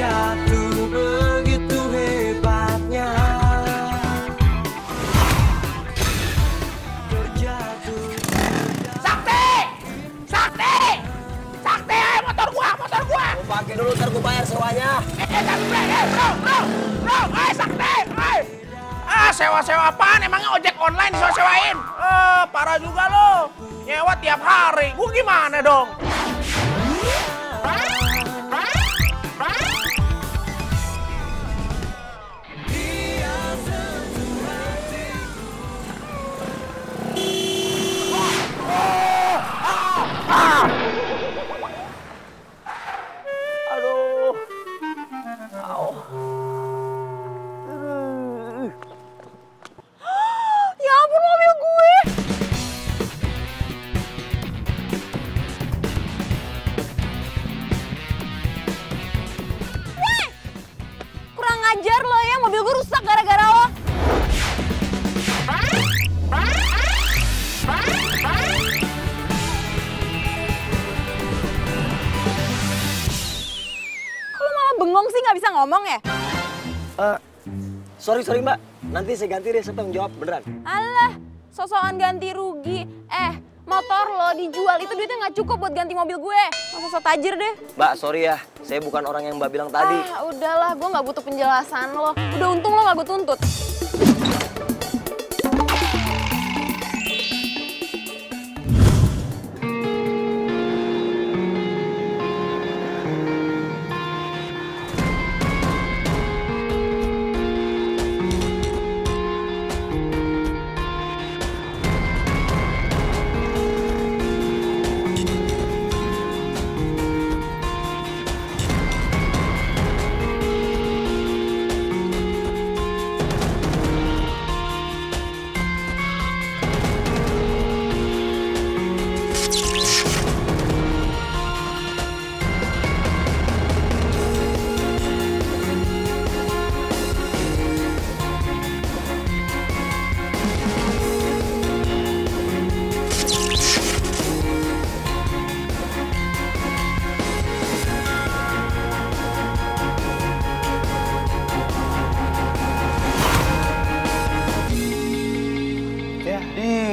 terjatuh begitu hebatnya. Terjatuh. Sakti! Sakti! Sakti, ayo motor gua! Mau pakai dulu, ntar gua bayar sewanya. Bro, Sakti! Sewa-sewa apaan? Emangnya ojek online disewa-sewain? Parah juga lo. Nyewa tiap hari. Gua gimana dong? Aduh. Au. Ya ampun, mobil gue. Weh! Kurang ajar lo ya, mobil gue rusak gara-gara lo. Kok lo malah bengong sih, nggak bisa ngomong ya? Sorry mbak, nanti saya ganti deh, siapa yang jawab beneran. Alah, sosokan ganti rugi. Motor lo dijual, itu duitnya nggak cukup buat ganti mobil gue. Masa so tajir deh. Mbak, sorry ya, saya bukan orang yang mbak bilang tadi. Udahlah, gue nggak butuh penjelasan lo. Udah untung lo nggak gue tuntut.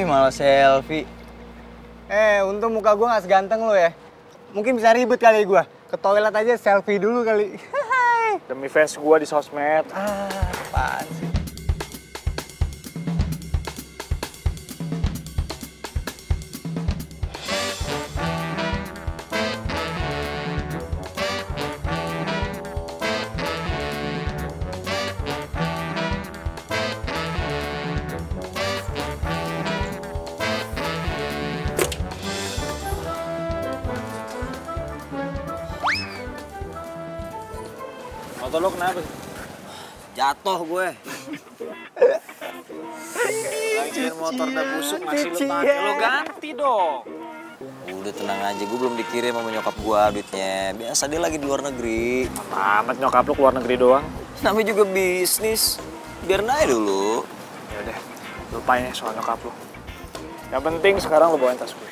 Malah selfie. Untung muka gue gak seganteng lo ya. Mungkin bisa ribet kali gue. Ke toilet aja selfie dulu kali. Demi fans gue di sosmed. Apaan sih? Motor lo kenapa? Jatuh gue. Lagian motor udah busuk masih lo pakai, lo ganti dong. Udah tenang aja, gue belum dikirim sama nyokap gue duitnya. Biasa dia lagi di luar negeri. Amat nyokap lo keluar negeri doang. Namanya juga bisnis. Biar naik dulu. Yaudah, lupain ya soal nyokap lo. Yang penting sekarang lo bawain tas gue.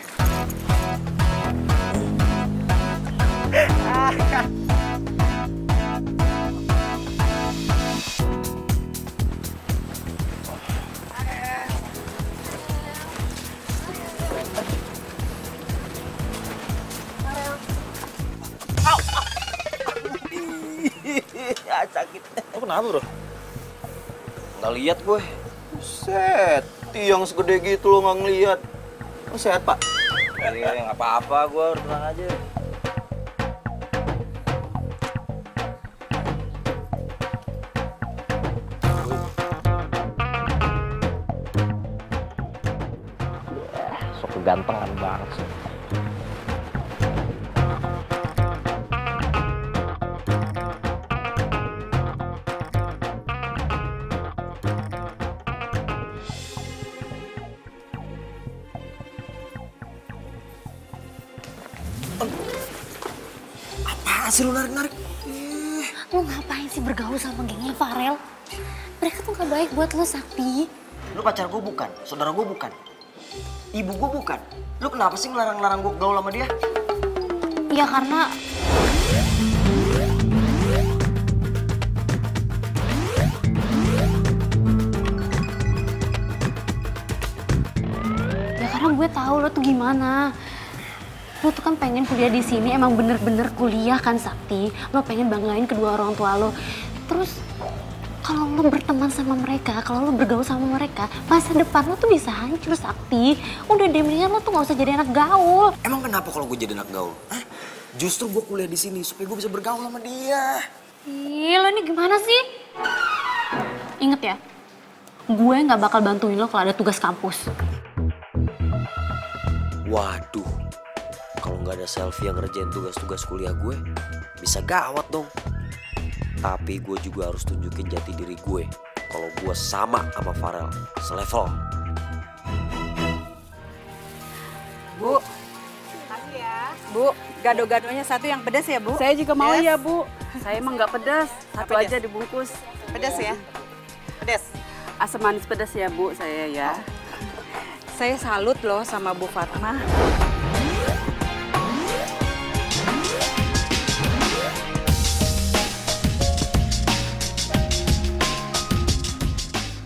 Sakit. Lo kenapa bro? Nggak lihat gue. Set, tiang segede gitu lo nggak ngeliat. Lo sehat pak? Iya, nggak apa-apa, gue tenang aja. Sok kegantengan banget sih. Apaan sih lu narik-narik? Lu ngapain sih bergaul sama gengnya Farel? Mereka tuh gak baik buat lu, Sakti. Lu pacar gue bukan, saudara gue bukan, ibu gue bukan. Lu kenapa sih ngelarang-larang gue gaul sama dia? Ya karena karena gue tahu lo tuh gimana. Lo tuh kan pengen kuliah di sini, emang bener-bener kuliah kan Sakti. Lo pengen banggain kedua orang tua lo. Terus kalau lo berteman sama mereka, kalau lo bergaul sama mereka, masa depan lo tuh bisa hancur Sakti. Udah deh, mendingan lo tuh gak usah jadi anak gaul. Emang kenapa kalau gue jadi anak gaul? Hah? Justru gue kuliah di sini supaya gue bisa bergaul sama dia. Ih, lo ini gimana sih? Ingat ya, gue gak bakal bantuin lo kalau ada tugas kampus. Waduh, kalau nggak ada Selfie yang ngerjain tugas-tugas kuliah gue, bisa gawat dong. Tapi gue juga harus tunjukin jati diri gue kalau gue sama Farel, selevel. Bu, Bu, gado-gadonya satu yang pedas ya, Bu? Saya juga mau ya, Bu. Saya emang nggak pedas, satu aja dibungkus. Pedas ya? Pedas. Asam manis pedas ya, Bu, saya ya. Saya salut loh sama Bu Fatma.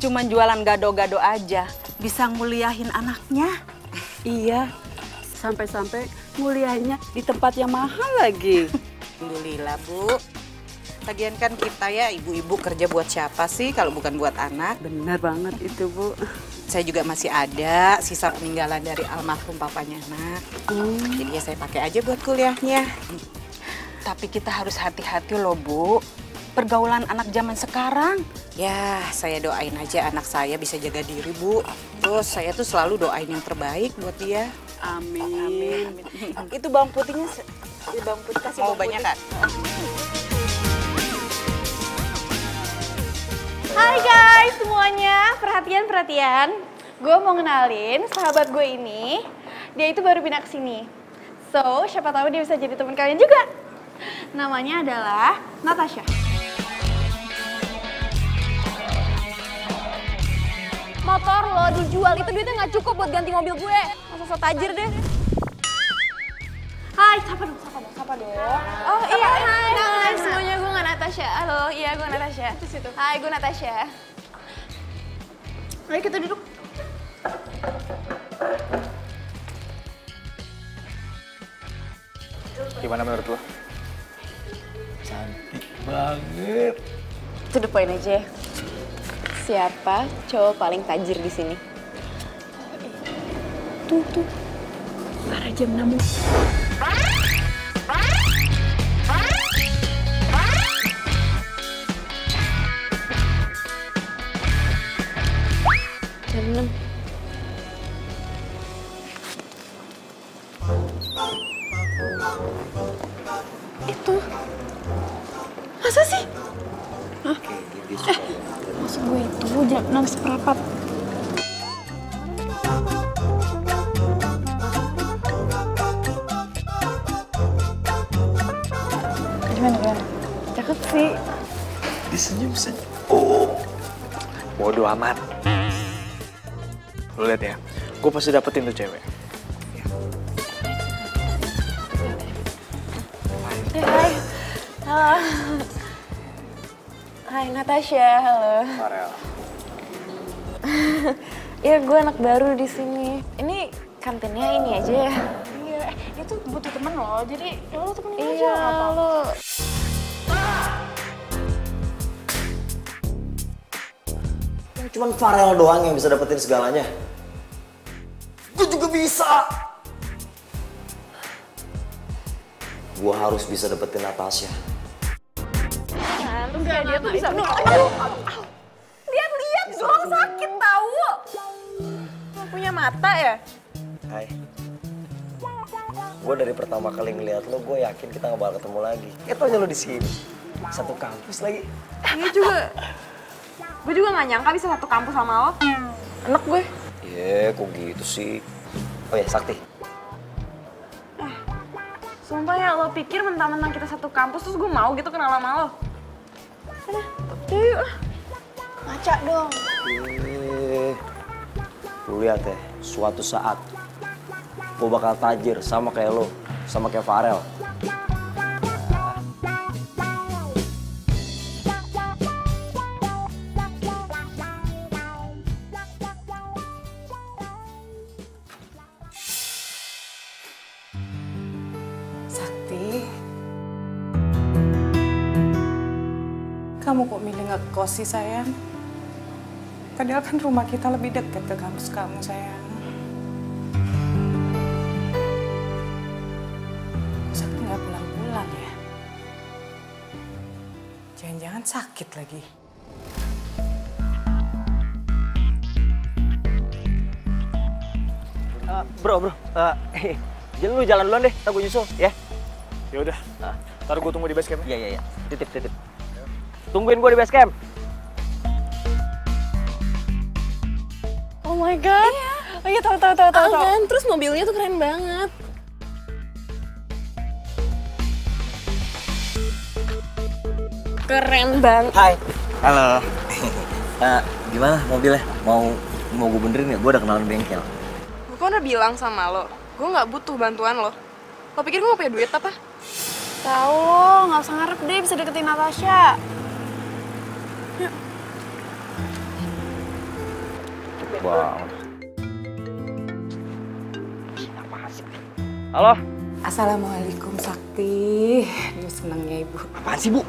Cuman jualan gado-gado aja, bisa nguliahin anaknya. Iya, sampai-sampai nguliahnya di tempat yang mahal lagi. Alhamdulillah, Bu. Lagian kan kita ya ibu-ibu kerja buat siapa sih kalau bukan buat anak? Bener banget itu, Bu. Saya juga masih ada sisa peninggalan dari almarhum papanya Nak. Jadi ya saya pakai aja buat kuliahnya. Tapi kita harus hati-hati loh, Bu. Pergaulan anak zaman sekarang. Ya, saya doain aja anak saya bisa jaga diri, Bu. Terus saya tuh selalu doain yang terbaik buat dia. Amin. Itu bawang putihnya, bawang putih kasih bawang banyak kan? Hai guys semuanya, perhatian. Gue mau kenalin sahabat gue ini. Dia itu baru pindah ke sini. So, siapa tahu dia bisa jadi teman kalian juga. Namanya adalah Natasha. Motor lo dijual, itu duitnya nggak cukup buat ganti mobil gue. Masa so tajir deh. Hai, sapa dong. Oh iya, hai semuanya, gue nggak Natasha. Halo, iya gue Natasha. Hai, gue Natasha. Ayo kita duduk. Gimana menurut lo? Cantik banget. To the point aja. Siapa cowok paling tajir di sini? Tuh. Para jam 6. Jam 6. Itu. Masa sih? Hah? Maksud gue itu jam 6:15. Gimana? Cakep sih. Disenyum-senyum. Oh, bodo amat. Lo liat ya, gue pasti dapetin tuh cewek. Hai. Halo. Hai Natasha, halo. Farel. Ya gue anak baru di sini. Ini kantinnya ini aja ya. Iya, dia tuh butuh temen loh. Jadi lo temenin aja. Iya, lo. Cuman Farel doang yang bisa dapetin segalanya. Gue juga bisa. Gue harus bisa dapetin Natasha. Terus kayak dia tuh bisa lihat dong, sakit tahu. Punya mata ya? Hai. Gue dari pertama kali ngeliat lo, gue yakin kita gak bakal ketemu lagi. Ketanya lo di sini, satu kampus lagi. Iya juga. Gue juga gak nyangka bisa satu kampus sama lo. Enak gue. Iya, kok gitu sih. Oh ya, Sakti. Sumpah ya, lo pikir mentang-mentang kita satu kampus terus gue mau gitu kenal sama lo? Sana, yuk. Ngaca dong. Lu lihat ya, suatu saat gue bakal tajir sama kayak lo, sama kayak Farel. kamu kok milih ngekos sih sayang? Padahal kan rumah kita lebih dekat ke kampus kamu sayang. Sakti nggak pulang-pulang ya? Jangan-jangan sakit lagi. Bro, jadi lu jalan duluan deh, ntar gue nyusul, ya? Ya udah. Ntar gue tunggu di base camp. Iya. Titip. Tungguin gue di base camp. Oh my god. Iya, tahu. Kan, terus mobilnya tuh keren banget. Keren banget. Hai. Halo. Gimana mobilnya? Mau gue benerin ya? Gue udah kenalan bengkel. Gue kan udah bilang sama lo, gue nggak butuh bantuan lo. Lo pikir gue gak punya duit apa? Tahu lo, nggak usah ngarep deh bisa deketin Natasha. Wow. Halo? Assalamualaikum Sakti. Aduh, senangnya Ibu. Apaan sih, Bu?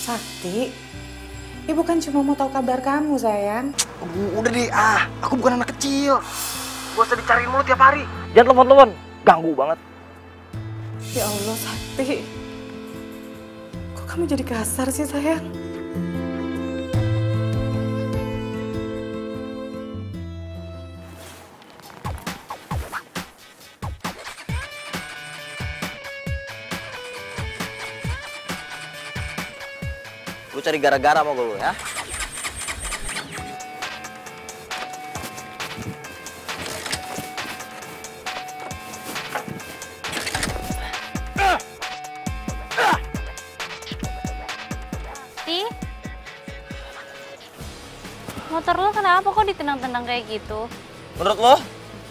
Sakti, Ibu kan cuma mau tahu kabar kamu sayang. Udah deh, aku bukan anak kecil. Gak usah dicariin mulu tiap hari. Jangan telepon-telepon, ganggu banget. Ya Allah Sakti, kok kamu jadi kasar sih sayang? Lu cari gara-gara sama gue lu ya. Motor lo kenapa kok ditendang-tendang kayak gitu? Menurut lo?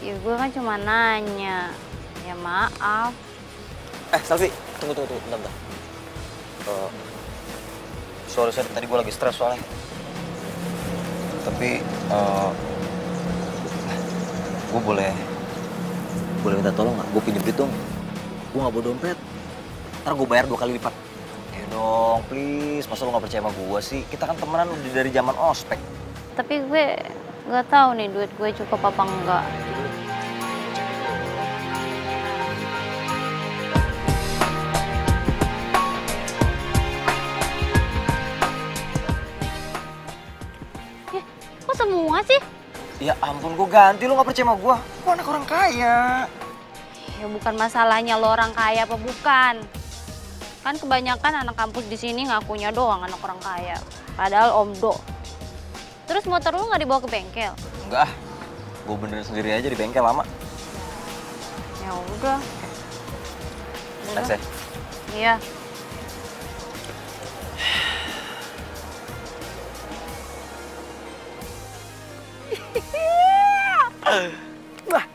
Ya gue kan cuma nanya. Ya maaf. Selfie, tunggu, bentar. Sorry, tadi gue lagi stres soalnya. Tapi, gue boleh minta tolong nggak? Gue pinjem duit dong. Gue nggak bawa dompet. Ntar gue bayar 2 kali lipat. Ayo dong, please. Masa lo nggak percaya sama gue sih? Kita kan temenan udah dari zaman ospek. Tapi gue nggak tahu nih duit gue cukup apa enggak. Kok semua sih? Ya ampun, gue ganti. Lo nggak percaya sama gue? Gue anak orang kaya. Ya bukan masalahnya lo orang kaya apa bukan. Kan kebanyakan anak kampus di sini ngakunya doang anak orang kaya. Padahal omdo. Terus motor lu nggak dibawa ke bengkel? Enggak, gue benerin sendiri aja di bengkel lama. Ya udah. Thanks ya. Iya. Wah,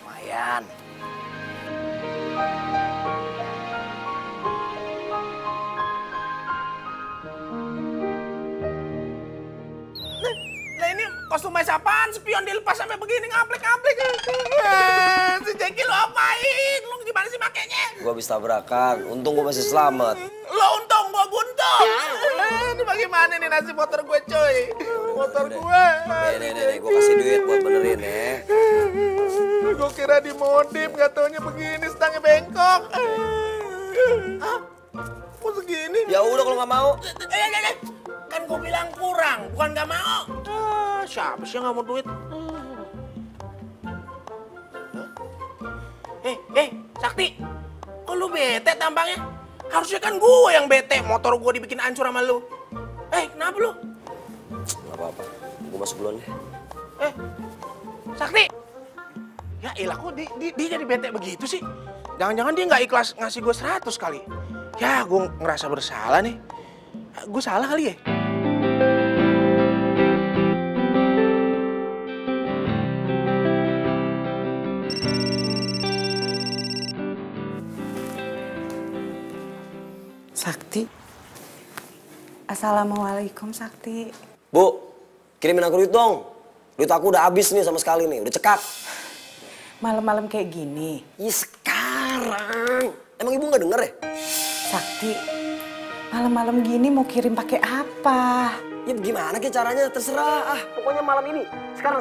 lumayan. Nah ini kostum mes apaan? Spion dilepas sampai begini ngaplik-ngaplik. Si Jeki lo apain? Lo gimana sih makainya? Gue habis tabrakan, untung gue masih selamat. Lo untung, gue buntung. Ini bagaimana nih nasib motor gue coy? Motor gue. Nih, gue kasih duit buat benerin ya. Gue kira dimodif, gak taunya begini, stangnya bengkok. Kok segini? Ya udah kalau nggak mau. Kan gue bilang kurang, bukan gak mau. Siapa sih yang gak mau duit? Sakti, kok lu bete tampangnya? Harusnya kan gue yang bete, motor gue dibikin hancur sama lu. Kenapa lu? Gak apa-apa, gue masuk duluan deh. Sakti! Ya elah, kok dia jadi bete begitu sih? Jangan-jangan dia nggak ikhlas ngasih gue 100 kali. Ya, gue ngerasa bersalah nih. Gue salah kali ya? Sakti. Assalamualaikum Sakti. Bu, kirimin aku duit dong. Duit aku udah habis nih sama sekali nih, udah cekak. Malam-malam kayak gini. Iya sekarang. Emang ibu nggak denger ya? Sakti, Malam-malam gini mau kirim pakai apa? Ya gimana ke caranya, terserah. Pokoknya malam ini. Sekarang.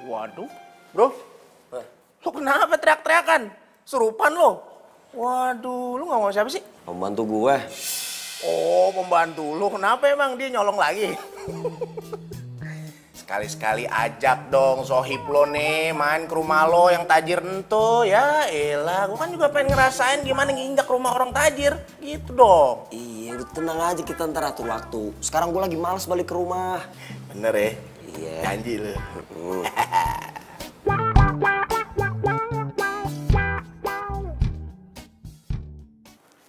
Waduh, bro. Lu kenapa teriak-teriakan? Serupan lo. Waduh, lu nggak mau siapa sih? Pembantu gue. Oh, pembantu lu. Kenapa emang dia nyolong lagi? Sekali-sekali ajak dong sohib lo nih main ke rumah lo yang tajir ento. Ya elah, gue kan juga pengen ngerasain gimana nginjak rumah orang tajir. Gitu dong. Iya, udah tenang aja, kita ntar atur waktu. Sekarang gue lagi malas balik ke rumah. Bener ya? Iya. Janji lu.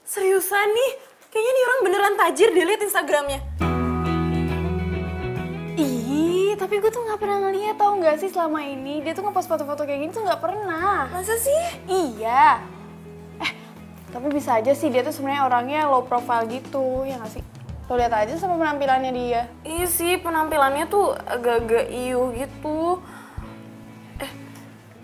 Seriusan nih? Kayaknya nih orang beneran tajir deh, liat Instagramnya. Ih, tapi gue tuh nggak pernah ngeliat, tau nggak sih selama ini dia tuh ngepost foto-foto kayak gini tuh nggak pernah. Masa sih? Iya. Tapi bisa aja sih dia tuh sebenarnya orangnya low profile gitu, ya nggak sih? Lo lihat aja sama penampilannya dia. Iya sih, penampilannya tuh agak-agak iuh gitu.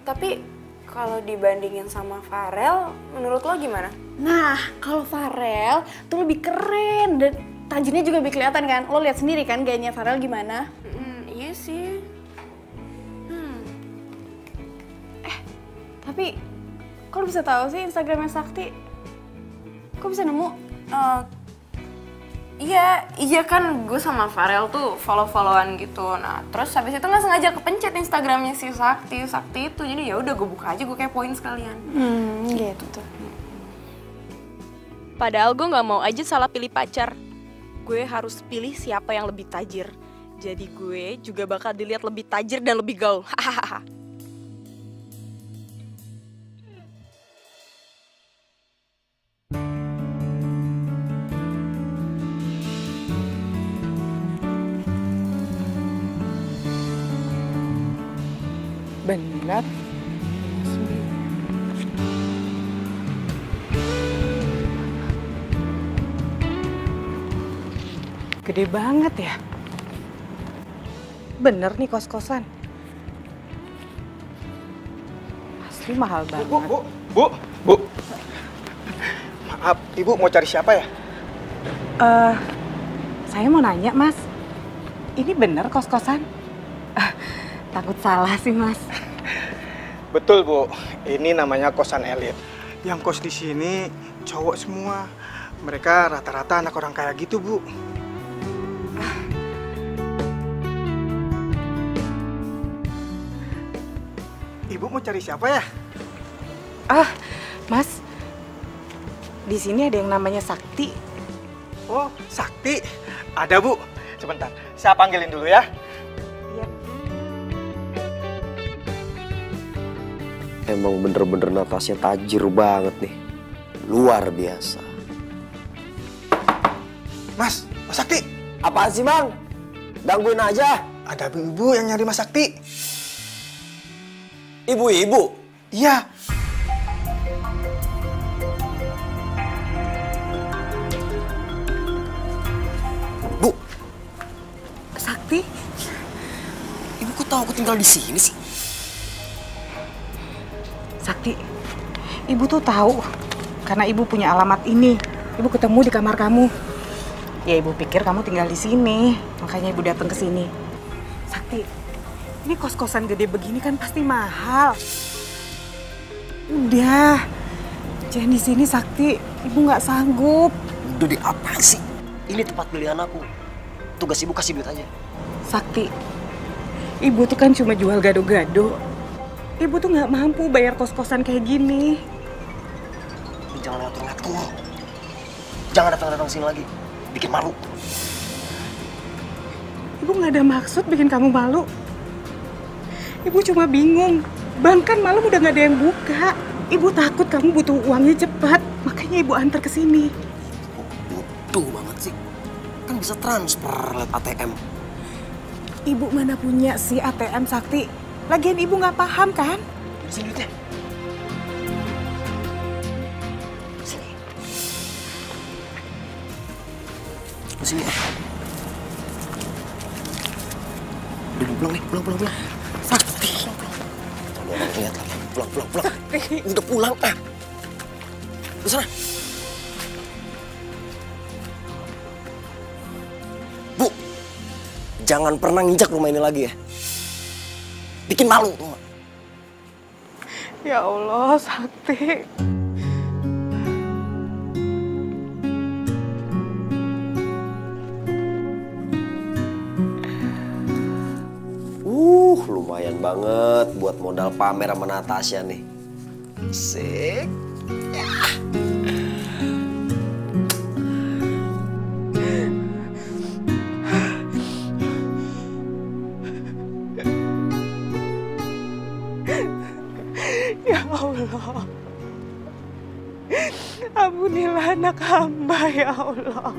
Tapi kalau dibandingin sama Farel, menurut lo gimana? Nah, kalau Farel tuh lebih keren dan tajirnya juga lebih kelihatan kan? Lo lihat sendiri kan gayanya Farel gimana? Iya sih. Tapi kok lo bisa tahu sih Instagramnya Sakti? Kok bisa nemu? Iya kan gue sama Farel tuh follow-followan gitu. Nah terus habis itu nggak sengaja kepencet Instagramnya si Sakti itu. Jadi ya udah gue buka aja, gue kepoin sekalian. Gitu tuh. Padahal gue nggak mau aja salah pilih pacar. Gue harus pilih siapa yang lebih tajir. Jadi gue juga bakal dilihat lebih tajir dan lebih gaul. Hahaha. Bener. Gede banget ya. Bener nih kos-kosan. Asli mahal banget. Bu. Maaf, Ibu mau cari siapa ya? Saya mau nanya, Mas. Ini bener kos-kosan? Takut salah sih, Mas. Betul, Bu. Ini namanya kosan elit. Yang kos di sini cowok semua. Mereka rata-rata anak orang kaya gitu, Bu. Ibu mau cari siapa ya? Mas. Di sini ada yang namanya Sakti. Oh, Sakti. Ada, Bu. Sebentar, saya panggilin dulu ya. Emang bener-bener Natasha tajir banget nih. Luar biasa. Mas Sakti. Apaan sih, Bang? Gangguin aja. Ada ibu yang nyari Mas Sakti. Ibu-ibu? Iya. Bu. Sakti? Ibu kok tahu aku tinggal di sini sih? Sakti, Ibu tuh tahu karena Ibu punya alamat ini. Ibu ketemu di kamar kamu. Ya Ibu pikir kamu tinggal di sini, makanya Ibu datang ke sini. Sakti, ini kos-kosan gede begini kan pasti mahal. Udah, jangan di sini Sakti. Ibu nggak sanggup. Udah di apa sih? Ini tempat pilihan aku. Tugas Ibu kasih duit aja. Sakti, Ibu tuh kan cuma jual gado-gado. Ibu tuh nggak mampu bayar kos-kosan kayak gini. Jangan ngatur-ngatur. Jangan datang-datang sini lagi. Bikin malu. Ibu nggak ada maksud bikin kamu malu. Ibu cuma bingung. Bank kan malam udah nggak ada yang buka. Ibu takut kamu butuh uangnya cepat. Makanya Ibu antar ke sini. Bodoh banget sih. Kan bisa transfer lewat ATM. Ibu mana punya sih ATM, Sakti? Lagian Ibu nggak paham kan? Sini duitnya. Sini. Sini. Udah mau pulang nih, pulang. Sakti. Kalau orang lihat lagi, pulang. Udah pulang ah. Ke sana. Bu, jangan pernah nginjak rumah ini lagi ya. Bikin malu tuh. Ya Allah, Sakti. Lumayan banget buat modal pamer sama Natasha nih. Asik. Ya Allah. Ampunilah anak hamba, ya Allah.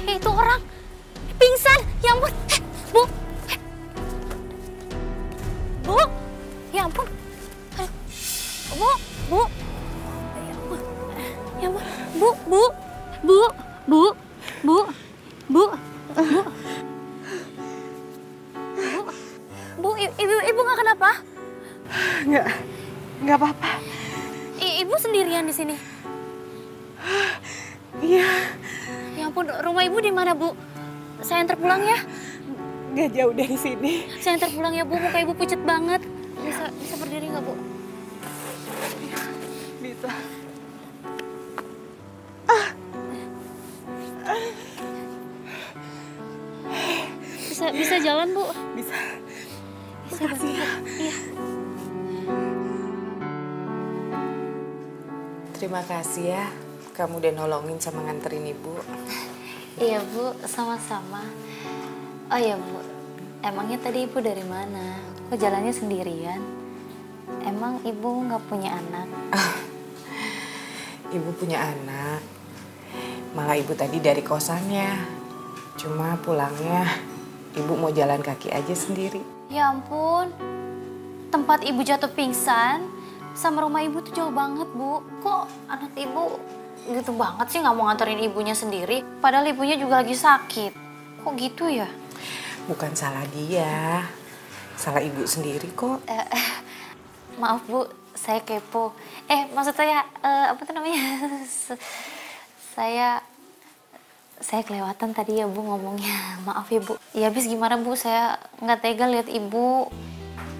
Itu orang pingsan. Ya ampun. Bu. Bu. Ya ampun. Bu. Ya ampun. Ya ampun. Bu. Bu, ibu nggak kenapa? Nggak apa-apa. Ibu sendirian di sini. Iya. Ya ampun, rumah ibu di mana, Bu? Saya antar pulang ya. Nggak jauh dari sini. Saya antar pulang ya, Bu. Muka ibu pucet banget. Bisa berdiri nggak, Bu? Bisa. Bisa jalan, Bu? Bisa. Bisa bantu, Bu. Iya. Terima kasih ya, kamu udah nolongin sama nganterin ibu. Iya, Bu. Sama-sama. Oh iya, Bu. Emangnya tadi ibu dari mana? Kok jalannya sendirian? Emang ibu nggak punya anak? Ibu punya anak. Malah ibu tadi dari kosannya. Cuma pulangnya ibu mau jalan kaki aja sendiri. Ya ampun. Tempat ibu jatuh pingsan sama rumah ibu tuh jauh banget, Bu. Kok anak ibu gitu banget sih nggak mau nganterin ibunya sendiri? Padahal ibunya juga lagi sakit. Kok gitu ya? Bukan salah dia. Salah ibu sendiri kok. Maaf, Bu. Saya kepo. Maksud saya, apa tuh namanya? Saya kelewatan tadi ya, Bu, ngomongnya. Maaf ya, Bu. Ya habis gimana, Bu? Saya nggak tega lihat ibu.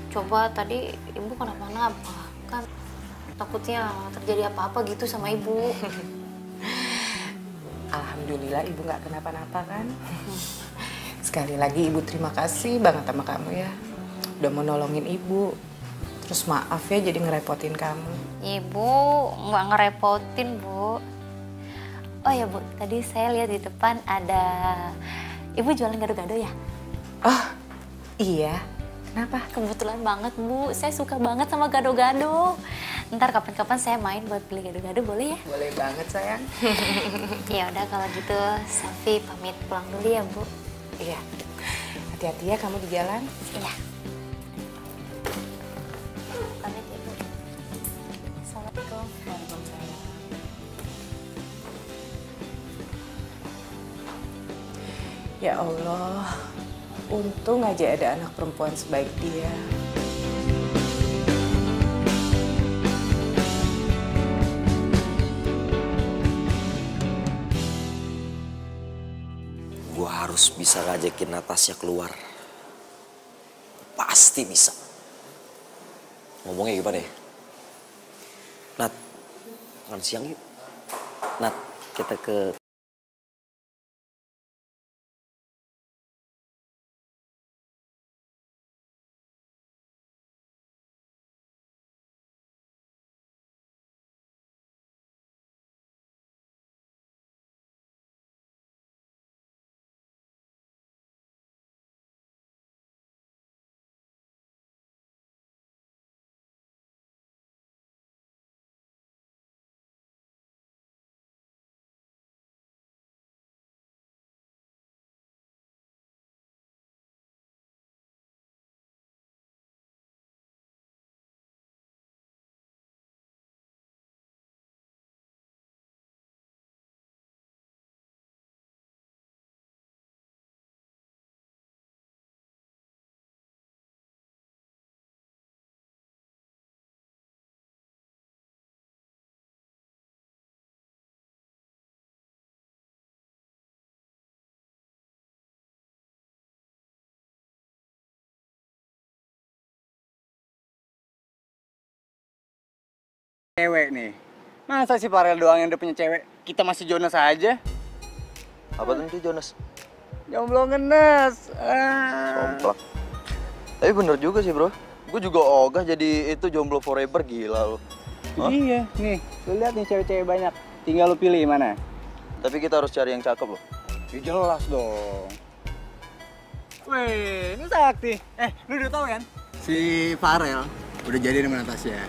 Coba tadi ibu kenapa-napa. Kan takutnya terjadi apa-apa gitu sama ibu. Alhamdulillah ibu nggak kenapa-napa kan. Sekali lagi ibu terima kasih banget sama kamu ya. Udah mau nolongin ibu. Terus maaf ya jadi ngerepotin kamu. Ibu nggak ngerepotin, Bu. Oh ya, Bu, tadi saya lihat di depan ada ibu jualan gado-gado ya? Oh iya, kenapa? Kebetulan banget, Bu. Saya suka banget sama gado-gado. Ntar kapan-kapan saya main buat beli gado-gado, boleh ya? Boleh banget sayang. Ya udah kalau gitu, Safi pamit pulang dulu ya, Bu. Iya, hati-hati ya kamu di jalan. Iya. Pamit ya, Bu. Assalamualaikum. Waalaikumsalam. Ya Allah, untung aja ada anak perempuan sebaik dia. Gue harus bisa ngajakin Natasha keluar. Pasti bisa. Ngomongnya gimana ya? Nat, makan siang yuk. Nat, kita ke cewek nih. Masa sih Farel doang yang udah punya cewek? Kita masih Jonas aja. Apa tuh Jonas? Jomblo ngenes. Somplak. Tapi bener juga sih bro. Gue juga ogah jadi itu jomblo forever, gila lo. Iya, nih, lu lihat nih cewek-cewek banyak. Tinggal lu pilih mana. Tapi kita harus cari yang cakep loh. Ya jelas dong. Weh, ini Sakti. Lu udah tahu kan? Si Farel udah jadi sama Natasha.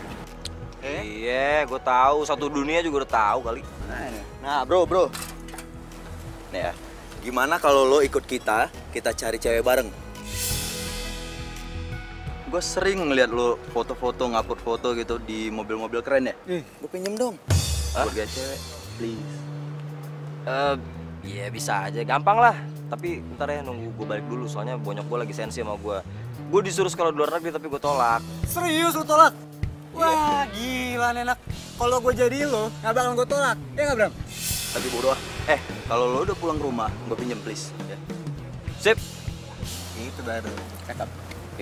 Iya, gue tahu. Satu dunia juga udah tahu kali. Nah bro. Nih ya, gimana kalau lo ikut kita cari cewek bareng? Gue sering ngeliat lo foto-foto, ngupload foto gitu di mobil-mobil keren ya. Gue pinjem dong. Buat gaya cewek, please. Iya bisa aja, gampang lah. Tapi ntar ya nunggu gue balik dulu, soalnya bonyok gue lagi sensi sama gue. Gue disuruh sekolah di luar negeri tapi gue tolak. Serius lu tolak? Wah, gila enak. Kalau gue jadi lo, nggak bakal gue tolak. Ya nggak Bram? Tapi bodoh. Kalau lo udah pulang ke rumah, gue pinjem please. Ya. Sip. Itu baru. Cakep.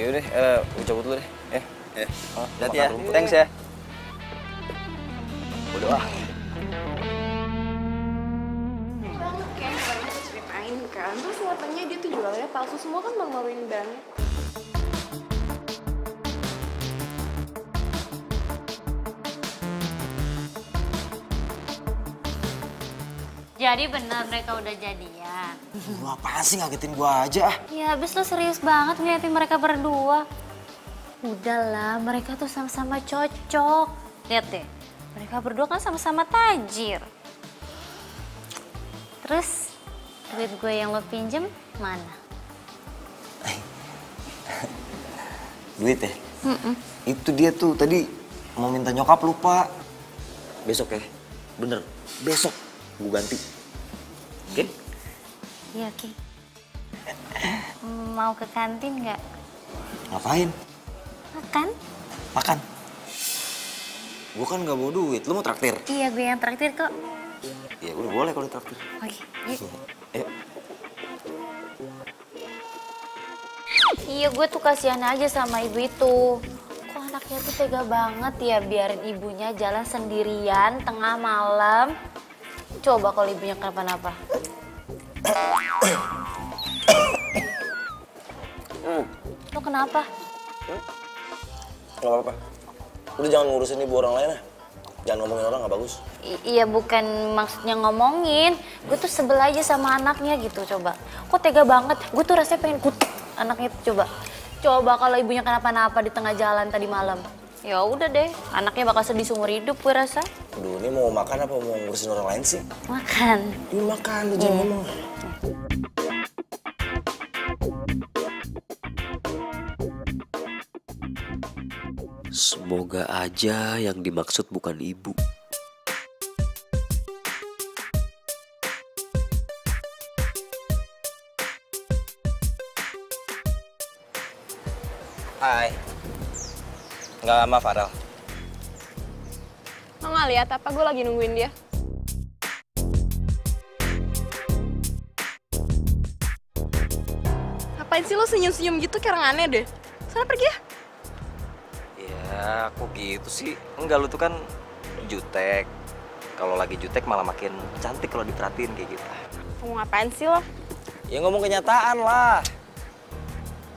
Yaudah, gue cabut dulu deh. Hati ya. Thanks ya. Bodoh ah. Banget kayak kemarin aku ceritain kan. Terus katanya dia tuh jualnya palsu semua kan malu-maluin banget. Jadi benar mereka udah jadian. Lu apaan sih ngagetin gua aja? Ya abis lo serius banget ngeliatin mereka berdua. Udahlah, mereka tuh sama-sama cocok. Lihat deh, mereka berdua kan sama-sama tajir. Terus, duit gue yang lo pinjem mana? Duit ya? Itu dia tuh tadi mau minta nyokap lupa. Besok ya? Bener, besok gue ganti. Oke? Iya, oke. Mau ke kantin nggak? Ngapain? Makan? Makan? Gue kan gak bawa duit, lu mau traktir? Iya, gue yang traktir kok. Ya udah boleh kalau traktir. Oke, yuk. Ayo. Iya, gue tuh kasihan aja sama ibu itu. Kok anaknya tuh tega banget ya biarin ibunya jalan sendirian tengah malam. Coba kalau ibunya kenapa-napa. Lo kenapa? Gak apa-apa. Udah jangan ngurusin ibu orang lain ya. Jangan ngomongin orang gak bagus. Iya bukan maksudnya ngomongin. Gue tuh sebel aja sama anaknya gitu coba. Kok tega banget. Gue tuh rasanya pengen kutuk anaknya tuh coba. Coba kalau ibunya kenapa-napa di tengah jalan tadi malam. Ya udah deh, anaknya bakal sedih seumur hidup gue rasa. Aduh, ini mau makan apa mau ngurusin orang lain sih? Makan. Ini makan, lu jangan ngomong. Semoga aja yang dimaksud bukan ibu. Hai. Nggak sama Farel. Lo nggak lihat apa gue lagi nungguin dia? Ngapain sih lo senyum-senyum gitu kayak orang aneh deh? Sana pergi ya. Ya, kok gitu sih? Enggak, lu tuh kan jutek. Kalau lagi jutek malah makin cantik kalau diperhatiin kayak gitu. Ngomong ngapain sih lo? Ya ngomong kenyataan lah.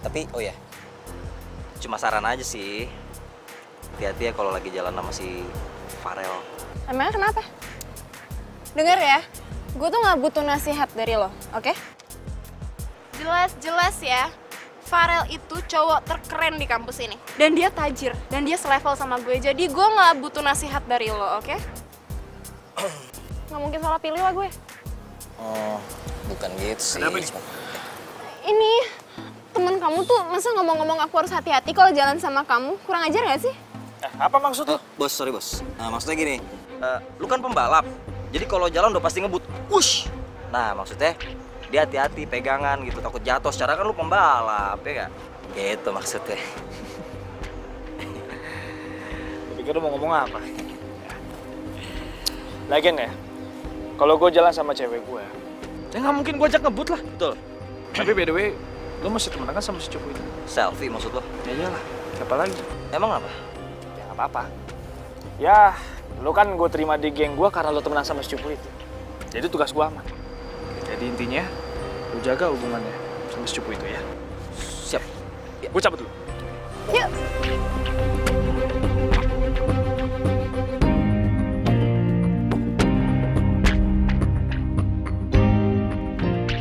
Tapi, oh ya, cuma saran aja sih. Hati-hati ya kalau lagi jalan sama si Farel. Emangnya kenapa? Dengar ya, gue tuh nggak butuh nasihat dari lo, oke? Jelas-jelas ya, Farel itu cowok terkeren di kampus ini. Dan dia tajir, dan dia selevel sama gue. Jadi gue nggak butuh nasihat dari lo, oke? Nggak mungkin salah pilih lah gue. Oh, bukan gitu sih. Kenapa nih? Ini, temen kamu tuh masa ngomong-ngomong aku harus hati-hati kalau jalan sama kamu? Kurang ajar nggak sih? Apa maksud lu? Bos, sorry bos. Nah, maksudnya gini, lu kan pembalap. Jadi kalau jalan udah pasti ngebut. Wush! Nah, maksudnya dia hati-hati pegangan gitu, takut jatuh. Secara kan lu pembalap, ya gak? Gitu maksudnya. Pikir lu mau ngomong apa? Lagian ya, kalau gue jalan sama cewek gue, ya nggak mungkin gue ajak ngebut lah. Betul. Tapi by the way, lu masih temenan kan sama si cowok itu? Selfie maksud lo? Ya iyalah, siapa lagi? Emang apa? Ya nggak apa-apa. Ya, Lo kan gue terima di geng gue karena lo temenan sama si Cupu itu. Jadi tugas gue aman. Jadi intinya, lo jaga hubungannya sama si Cupu itu ya. Siap. Gue cabut dulu. Yuk.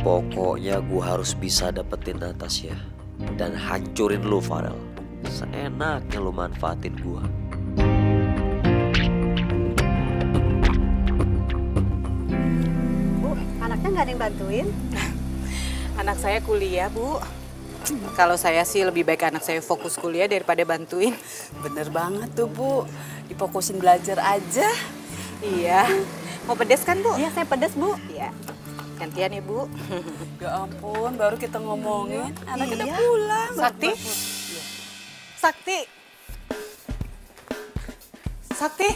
Pokoknya gue harus bisa dapetin Natasha dan hancurin lu, Farel. Seenaknya lu manfaatin gue. Bu, anaknya nggak ada yang bantuin? Anak saya kuliah, Bu. Kalau saya sih lebih baik anak saya fokus kuliah daripada bantuin. Bener banget tuh, Bu. Difokusin belajar aja. Iya. Mau pedes kan, Bu? Iya, saya pedes, Bu. Iya. Gantian ya, Bu. Ya ampun, baru kita ngomongin. Anak kita Iya. pulang. Sakti? Sakti? Sakti?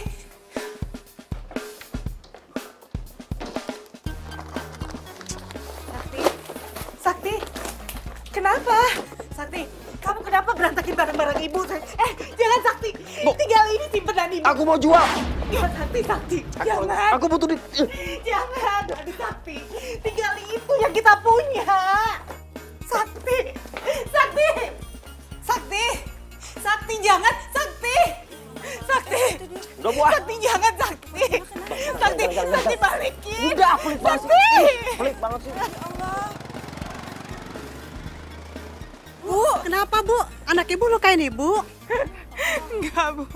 Sakti? Sakti? Kenapa? Sakti, kamu kenapa berantakin barang-barang ibu? Jangan Sakti. Tinggal ini simpenan ibu. Aku mau jual. Ya, Sakti. Jangan. Aku butuh duit. Jangan, aduh Sakti. Tinggal itu yang kita punya. Sakti. Sakti, jangan. Sakti. Udah buah. Sakti, jangan Sakti. Sakti balikin. Udah, pelit banget Sakti. sih. Pelit banget sih. Bu, kenapa Bu? Anak ibu lukain ibu? Enggak, Bu.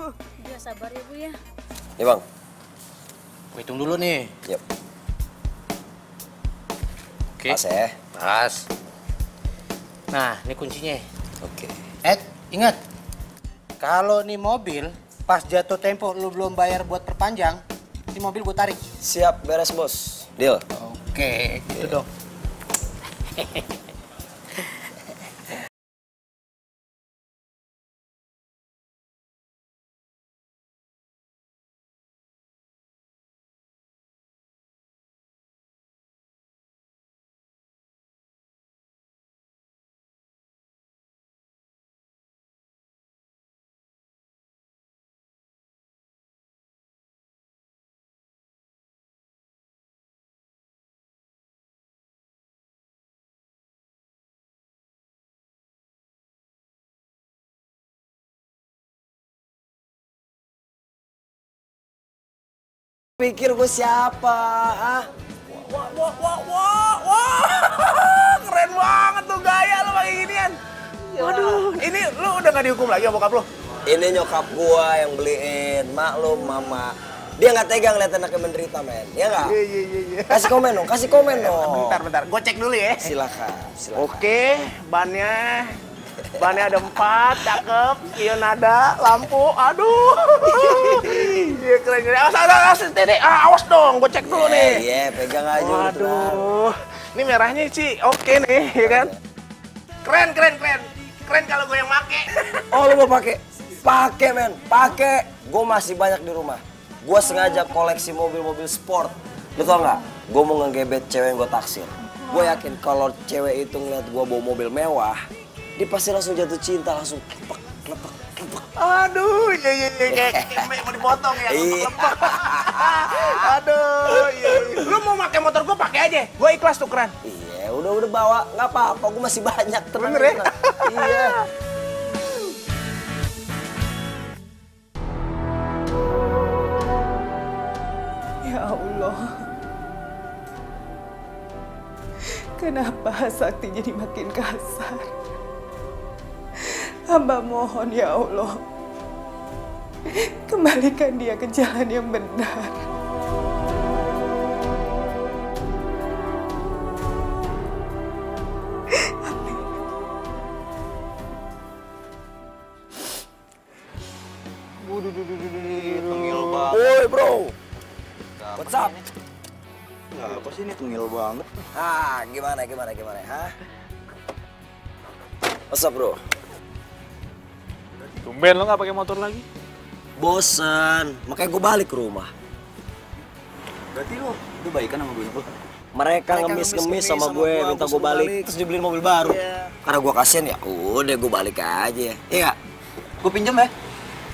Ya sabar ya, Bu ya. Nih Bang. Gue hitung dulu nih. Yep. Oke. Pas ya. Pas. Nah, ini kuncinya. Oke. Ingat. Kalau nih mobil, pas jatuh tempo lu belum bayar buat perpanjang, ini mobil gue tarik. Siap, beres bos. Deal. Oke, gitu dong. Pikir gue siapa? Ah? Wah, keren banget tuh gaya lu pakai ginian. Waduh, ini lu udah gak dihukum lagi sama bokap lu? Ini nyokap gua yang beliin, maklum mama. Dia nggak tega ngeliat anaknya menderita, men. Ya nggak? Iya. Kasih komen dong, Bentar. Gue cek dulu ya. Silakan. Oke, bannya ada 4, cakep. Ion ada, lampu, aduh. Iya keren. Awas dong, gue cek dulu nih. Iya, pegang aja. Waduh, ini merahnya sih oke nih, ya kan? Keren kalau gue yang make. Oh, lu mau pakai? Pakai, men. Pakai. Gue masih banyak di rumah. Gue sengaja koleksi mobil-mobil sport. Lu tau nggak? Gue mau ngegebet cewek yang gue taksir. Gue yakin kalau cewek itu ngeliat gue bawa mobil mewah, dia pasti langsung jatuh cinta, langsung lepek. Aduh, iya, kayak mau dipotong ya, lepek. Aduh, iya. Lu mau pakai motor gue pakai aja, gue ikhlas tukeran. Iya, udah bawa, nggak apa-apa, gue masih banyak. Bener ya? Iya. Ya Allah. Kenapa Sakti jadi makin kasar? Hamba mohon ya Allah, kembalikan dia ke jalan yang benar. Tengil banget. Woi bro, what's up? Apa sih ini tengil banget? Ah, gimana, ha? What's up bro? Tumben lo nggak pakai motor lagi? Bosan, makanya gue balik ke rumah. Berarti lo baikan sama gue, bro? Mereka ngemis-ngemis sama gue, minta gue balik, terus dibeliin mobil baru. Karena gue kasihan ya, udah gue balik aja. Iya nggak? Gue pinjam ya?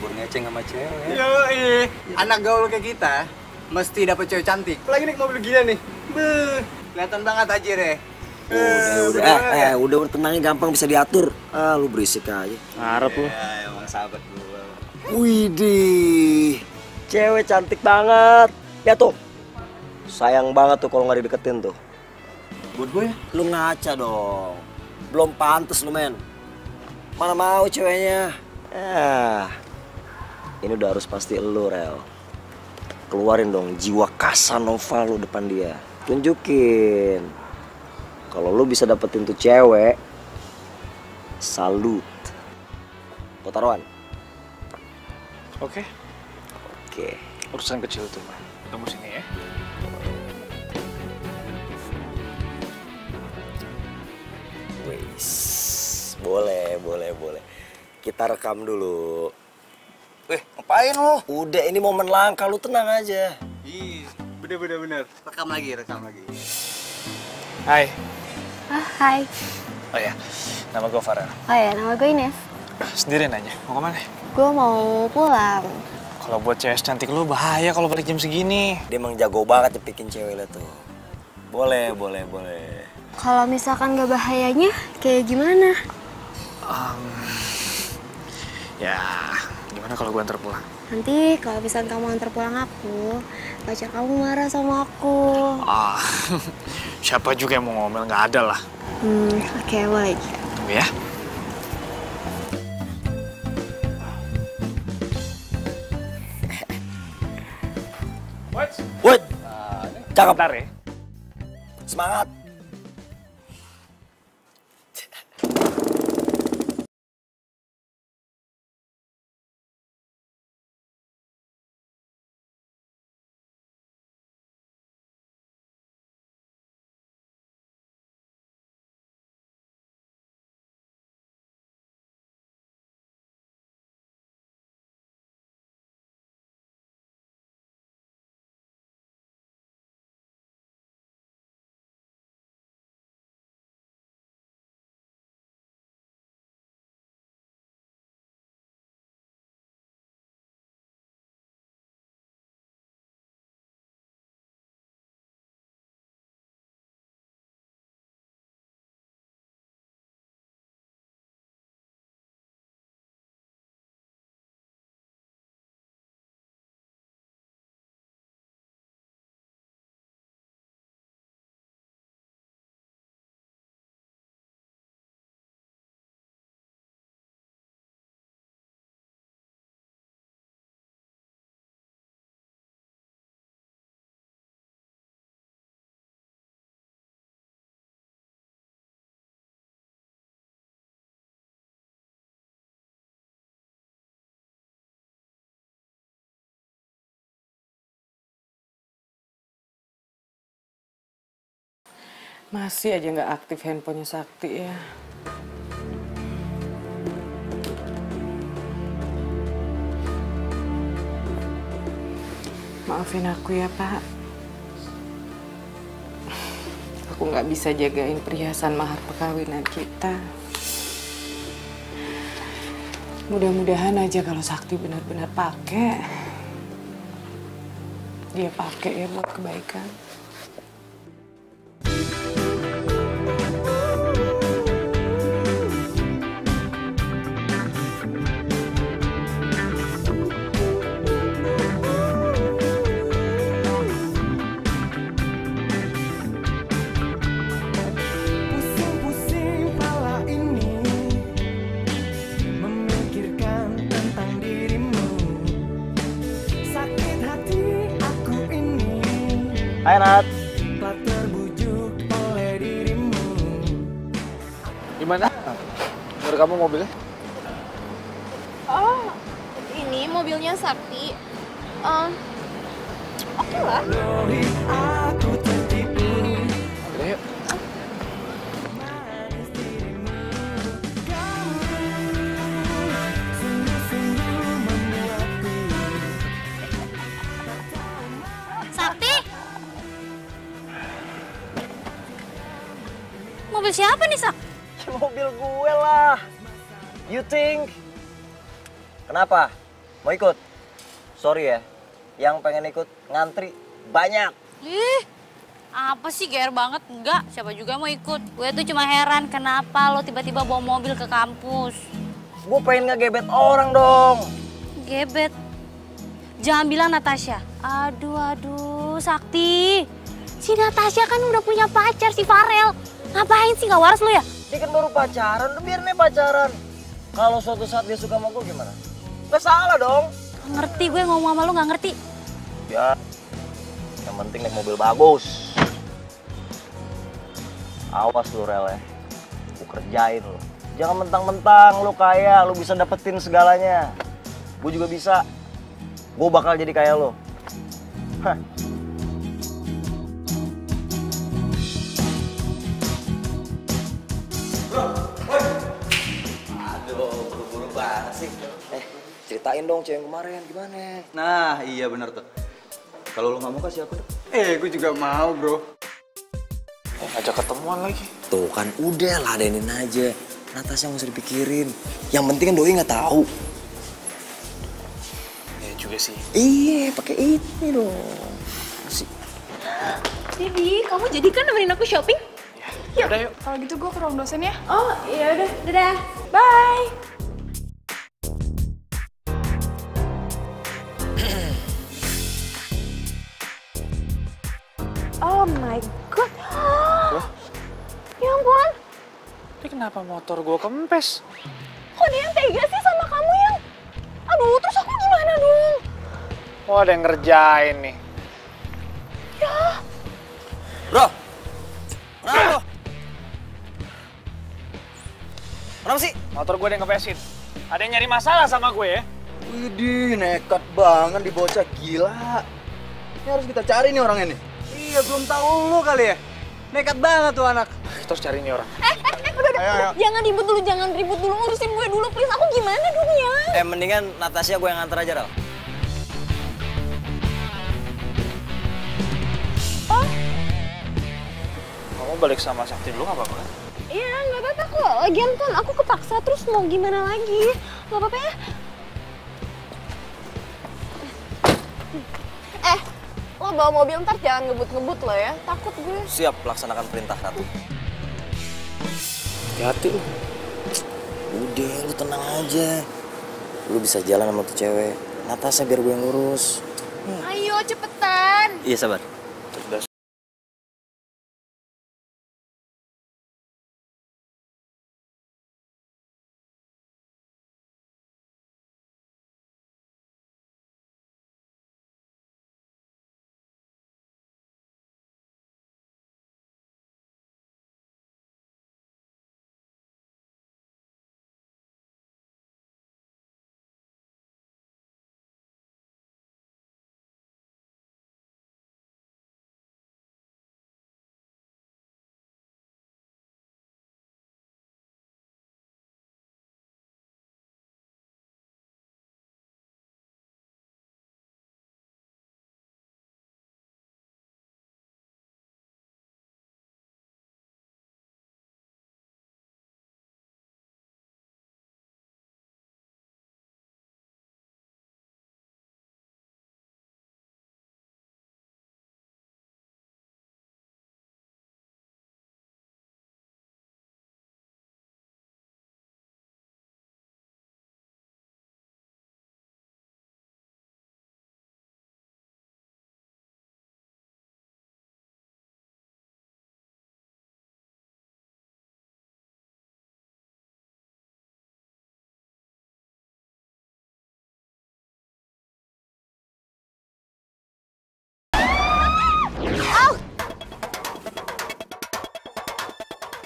Buat ngeceng sama cewek. Yoi. Anak gaul kayak kita mesti dapet cewek cantik. Apalagi naik mobil gila nih. Beuh, kelihatan banget aja deh. Udah tenangnya gampang bisa diatur. Ah, lu berisik aja. Harap lu. Ya, emang sahabat gua. Widih, cewek cantik banget. Ya tuh, sayang banget tuh kalau nggak dideketin tuh. Buat gue ya? Lu ngaca dong. Belum pantes lu, men. Mana mau ceweknya? Ini udah harus pasti elu, Rel. Keluarin dong jiwa Casanova lu depan dia. Tunjukin. Kalau lu bisa dapetin tuh cewek, salut. Kau taruhan? Oke. Oke. Urusan kecil tuh, mah. Tunggu sini ya. Wis, boleh. Kita rekam dulu. Ngapain lu? Udah, ini momen langka, lu tenang aja. Ih, bener. Rekam lagi. Hai. Hai. Oh ya, nama gue Farel. Oh ya, nama gue Ines. Sendirian aja. Mau kemana? Gue mau pulang. Kalau buat cewek cantik lu bahaya kalau balik jam segini. Dia emang jago banget nyepikin cewek lu tuh. Boleh. Kalau misalkan gak bahayanya, kayak gimana? Ya, gimana kalau gue antar pulang? Nanti kalau misalkan kamu antar pulang aku, pacar kamu marah sama aku. Siapa juga yang mau ngomel, nggak ada lah. Oke, boleh. Tunggu ya. Wait, cakep. Bentar ya. Semangat. Masih aja nggak aktif handphonenya Sakti ya. Maafin aku ya, Pak. Aku nggak bisa jagain perhiasan mahar perkawinan kita. Mudah-mudahan aja kalau Sakti benar-benar pakai, dia pakai ya buat kebaikan. Hai Nat. Gimana? Menurut kamu mobilnya? Oh, ini mobilnya Sakti. Oke lah. Udah yuk. Sakti? Mobil siapa nih, Sak? Mobil gue lah. You think? Kenapa? Mau ikut? Sorry ya, yang pengen ikut ngantri banyak. Ih, apa sih GR banget? Enggak, siapa juga mau ikut. Gue tuh cuma heran kenapa lo tiba-tiba bawa mobil ke kampus. Gue pengen ngegebet orang dong. Gebet? Jangan bilang Natasha. Aduh, Sakti. Si Natasha kan udah punya pacar, si Farel. Ngapain sih, gak waras lo ya? Dia kan baru pacaran, udah biarin aja pacaran. Kalau suatu saat dia suka sama gue gimana? Gak salah dong. Gak ngerti, gue ngomong sama lo gak ngerti. Ya, yang penting naik mobil bagus. Awas lu Rel ya, gue kerjain lu. Jangan mentang-mentang lu kaya, lu bisa dapetin segalanya. Gue juga bisa. Gue bakal jadi kayak lo. Hah. Aduh, buru-buru banget sih. Ceritain dong cewek kemarin gimana? Nah, iya bener tuh. Kalau lu nggak mau kasih aku deh. Gue juga mau, bro. Ngajak ketemuan lagi. Tuh kan udah ladenin aja. Natasha nggak usah dipikirin. Yang penting kan doi nggak tahu. Ya juga sih. Iya, pakai ini dong. Masih. Jadi, kamu jadi kan nemenin aku shopping? Ya udah yuk. Kalau gitu gue ke ruang dosen ya. Oh, iya udah. Dadah. Bye. Oh my god. Ya ampun. Ini kenapa motor gue kempes? Kok dia yang tega sih sama kamu yang? Aduh, terus aku gimana dong? Oh, ada yang ngerjain nih. Ya. Bro. Kenapa? Kenapa sih? Motor gue ada yang ngepesin. Ada yang nyari masalah sama gue ya? Widih, nekat banget di bocah, gila. Ini harus kita cari nih orangnya nih. Iya, belum tahu lu kali ya. Nekat banget tuh anak. Kita harus cari nih orang. Udah. Ayo. Jangan ribut dulu, urusin gue dulu, please. Aku gimana dong ya? Mendingan Natasha gue yang nganter aja, Ral. Oh, Kamu balik sama Sakti dulu gak apa-apa kan? iya nggak apa-apa kok. Lagian kan aku kepaksa, terus mau gimana lagi? Nggak apa-apa ya? Lo bawa mobil ntar jangan ngebut-ngebut lo ya. Takut gue. Siap, laksanakan perintah Ratu. Hati-hati lu. Udah, lu tenang aja. Lu bisa jalan sama tuh cewek. Natasha biar gue yang ngurus. Ayo cepetan. Iya, sabar. Udah.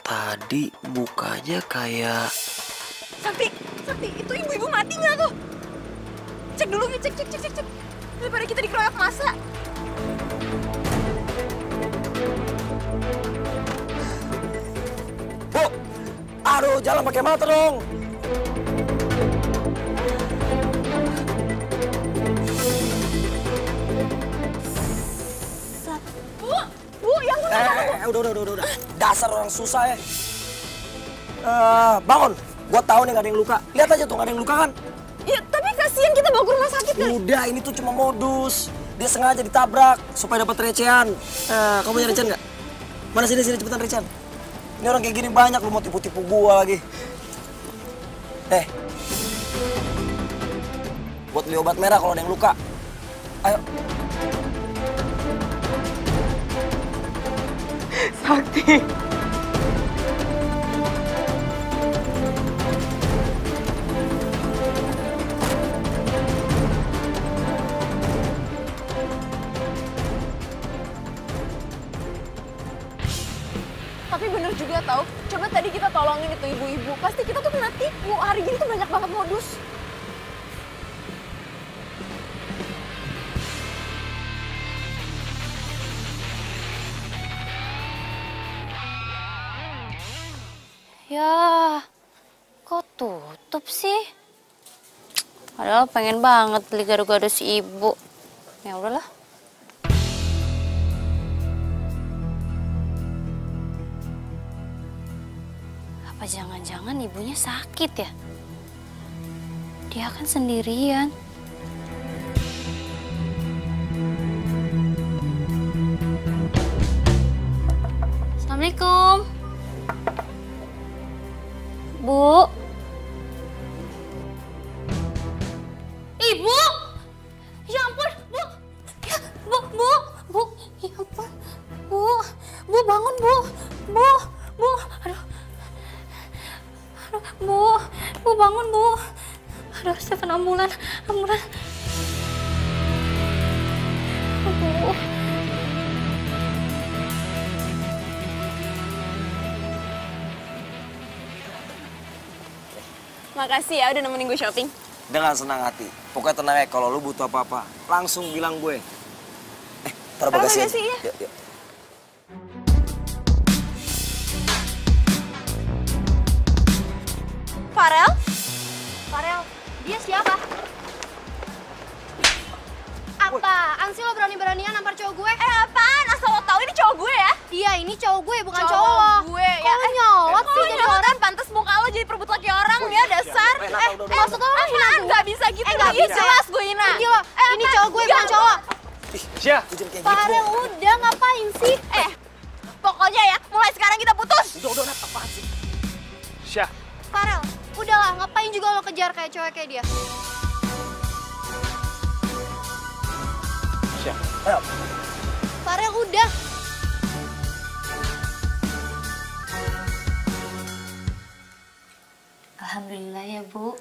Tadi mukanya kayak... Sakti, itu ibu-ibu mati nggak tuh? Cek dulu, cek. Daripada kita dikeroyok masa. Bu, aduh jalan pakai mata dong. Bu, yang benar. Udah. Dasar orang susah ya. Bangun. Gua tahu nih gak ada yang luka. Lihat aja tuh gak ada yang luka kan? Ya, tapi kasihan kasihan, kita bawa ke rumah sakit kali. Udah, ini tuh cuma modus. Dia sengaja ditabrak supaya dapat recehan. Nah, kamu punya recehan nggak? Mana sini cepetan recehan. Ini orang kayak gini banyak, lu mau tipu-tipu gua lagi. Buat beli obat merah kalau ada yang luka. Ayo. Sakti. Tapi bener juga tau, coba tadi kita tolongin itu ibu-ibu, pasti kita tuh kena tipu. Hari gini tuh banyak banget modus. Ya, kok tutup sih? Padahal pengen banget beli gado-gado si ibu. Ya udahlah. Apa jangan-jangan ibunya sakit ya? Dia kan sendirian. Assalamualaikum. Bu. Ibu. Ya ampun, Bu. Ya, Bu. Ya ampun. Bu bangun, Bu. Aduh. Bu bangun, Bu. Aduh, telepon ambulan. Bu. Makasih ya udah nemenin gue shopping. Dengan senang hati. Pokoknya tenang ya, kalau lu butuh apa-apa, langsung bilang gue. Taruh bagasi aja. Ya. Yuk. Farel? Dia siapa? Apaan sih lo berani-beranian nampar cowok gue? Apaan? Asal lo tahu ini cowok gue ya? Iya, ini cowok gue, bukan cowok lo. Gue ya. Kok nyolot sih jadi orang? Pantes muka lo jadi perebut laki orang ya, dasar. Maksud lo apaan? Gak bisa gitu. Gak bisa. Jelas gue hina. Ini cowok gue, bukan cowok. Syah. Farel, udah ngapain sih? Pokoknya ya, mulai sekarang kita putus. Udah, apaan sih? Syah. Farel, udahlah, ngapain juga lo kejar kayak cowok kayak dia? Syah. Ayo. Farel, udah. Alhamdulillah ya, Bu.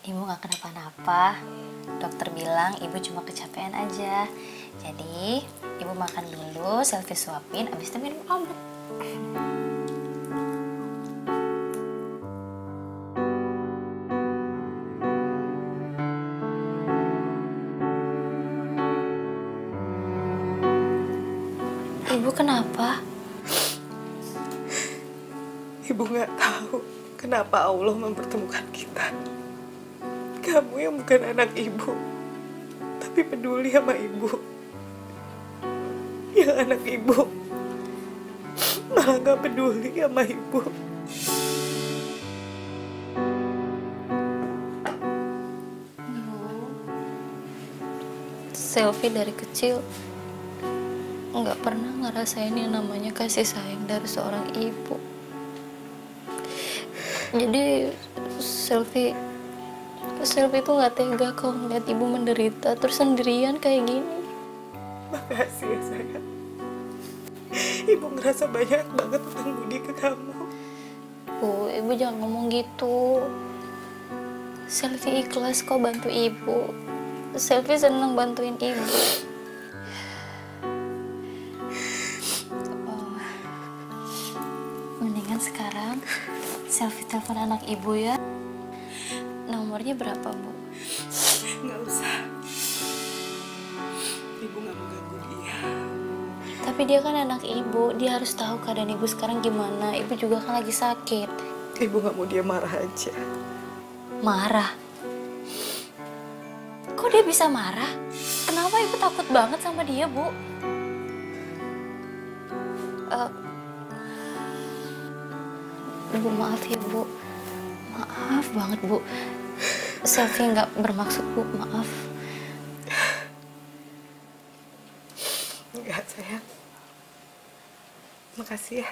Ibu gak kenapa-napa. Dokter bilang ibu cuma kecapean aja. Jadi, ibu makan dulu, selfie suapin, abis itu minum obat. Ibu kenapa? Ibu nggak tahu kenapa Allah mempertemukan kita. Kamu yang bukan anak ibu, tapi peduli sama ibu. Yang anak ibu malah nggak peduli sama ibu. Selfie dari kecil nggak pernah ngerasain yang namanya kasih sayang dari seorang ibu. Jadi Selfie tuh nggak tega kalau ngeliat ibu menderita terus sendirian kayak gini. Makasih ya sayang. Ibu ngerasa banyak banget utang budi ke kamu. Bu, ibu jangan ngomong gitu. Selfie ikhlas kok bantu ibu. Selfie seneng bantuin ibu. Mendingan sekarang Selfie telepon anak ibu ya. Nomornya berapa, Bu? Nggak usah. Ibu nggak mau ganggu dia. Tapi dia kan anak ibu, dia harus tahu keadaan ibu sekarang gimana. Ibu juga kan lagi sakit. Ibu nggak mau dia marah aja. Marah? Kok dia bisa marah? Kenapa ibu takut banget sama dia, Bu? Bu, maaf ya, Bu. Maaf banget, Bu. Selfie nggak bermaksud, Bu. Maaf. Enggak, sayang. Makasih ya.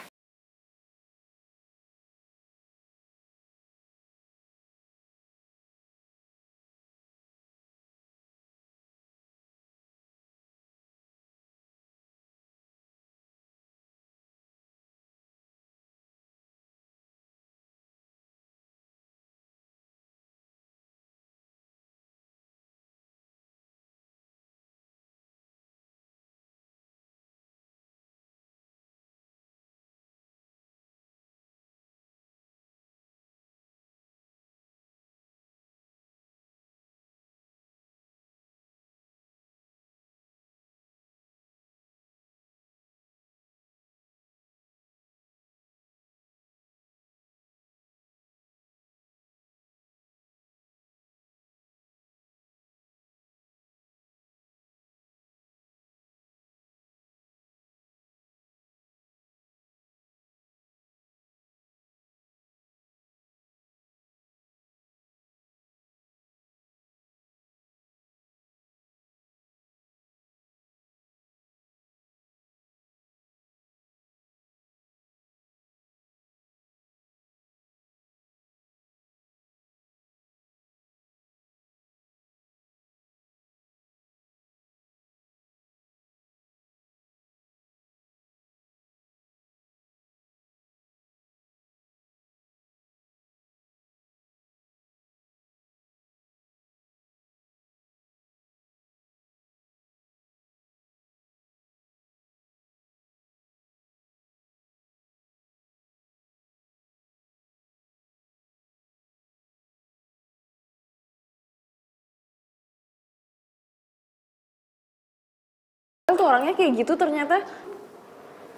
Tuh orangnya kayak gitu ternyata.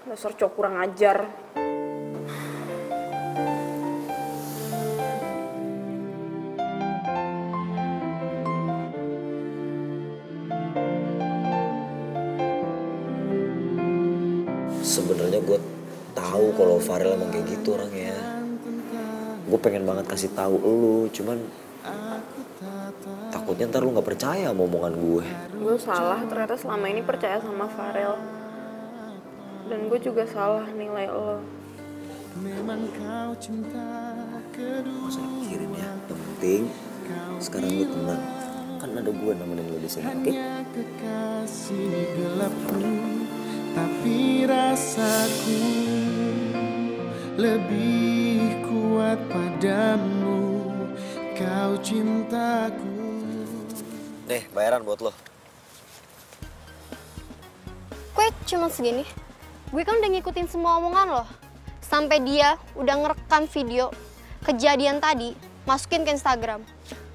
Dasar cowok kurang ajar. Sebenarnya gue tahu kalau Farel emang kayak gitu orangnya. Gue pengen banget kasih tahu lu, cuman takutnya ntar lu nggak percaya sama omongan gue. Gue salah ternyata selama ini percaya sama Farel. Dan gue juga salah nilai lo. Gak usah dipikirin ya, yang penting sekarang lu tenang. Kan ada gue nemenin lu di sini, oke? Tapi rasaku lebih kuat padamu, kau cintaku. Nih, bayaran buat lo. Kue cuma segini? Gue kan udah ngikutin semua omongan lo. Sampai dia udah ngerekam video kejadian tadi, masukin ke Instagram.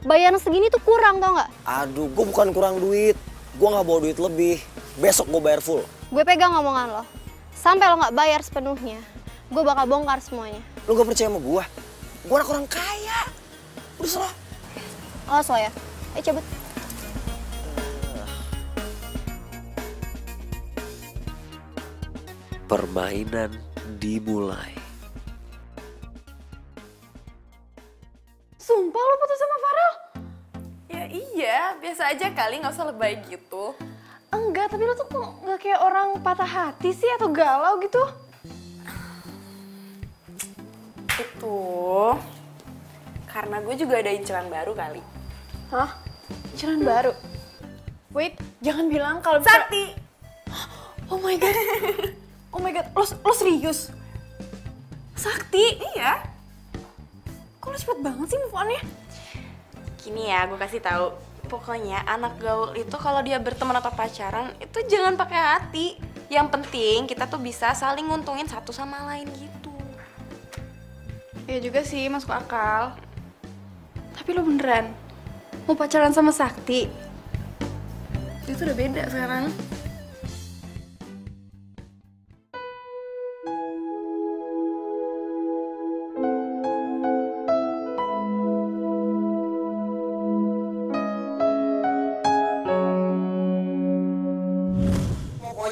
Bayaran segini tuh kurang, tau nggak? Aduh, gue bukan kurang duit. Gue nggak bawa duit lebih. Besok gue bayar full. Gue pegang omongan lo. Sampai lo nggak bayar sepenuhnya, gue bakal bongkar semuanya. Lo gak percaya sama gue? Gue anak orang kaya. Udah salah. Awas lo ya. Ayo cabut. Permainan dimulai. Sumpah lo putus sama Farel? Ya iya, biasa aja kali, nggak usah lebay gitu. Enggak, tapi lo tuh kok nggak kayak orang patah hati sih atau galau gitu? Itu karena gue juga ada inceran baru kali. Hah? Inceran baru? Wait, jangan bilang kalau Sakti! Oh my god. Oh my god, lo serius? Sakti? Iya. Kok lo cepet banget sih move on-nya? Gini ya, gue kasih tahu. Pokoknya anak gaul itu kalau dia berteman atau pacaran itu jangan pakai hati. Yang penting kita tuh bisa saling nguntungin satu sama lain gitu. Ya juga sih, masuk akal. Tapi lo beneran mau pacaran sama Sakti? Itu udah beda sekarang.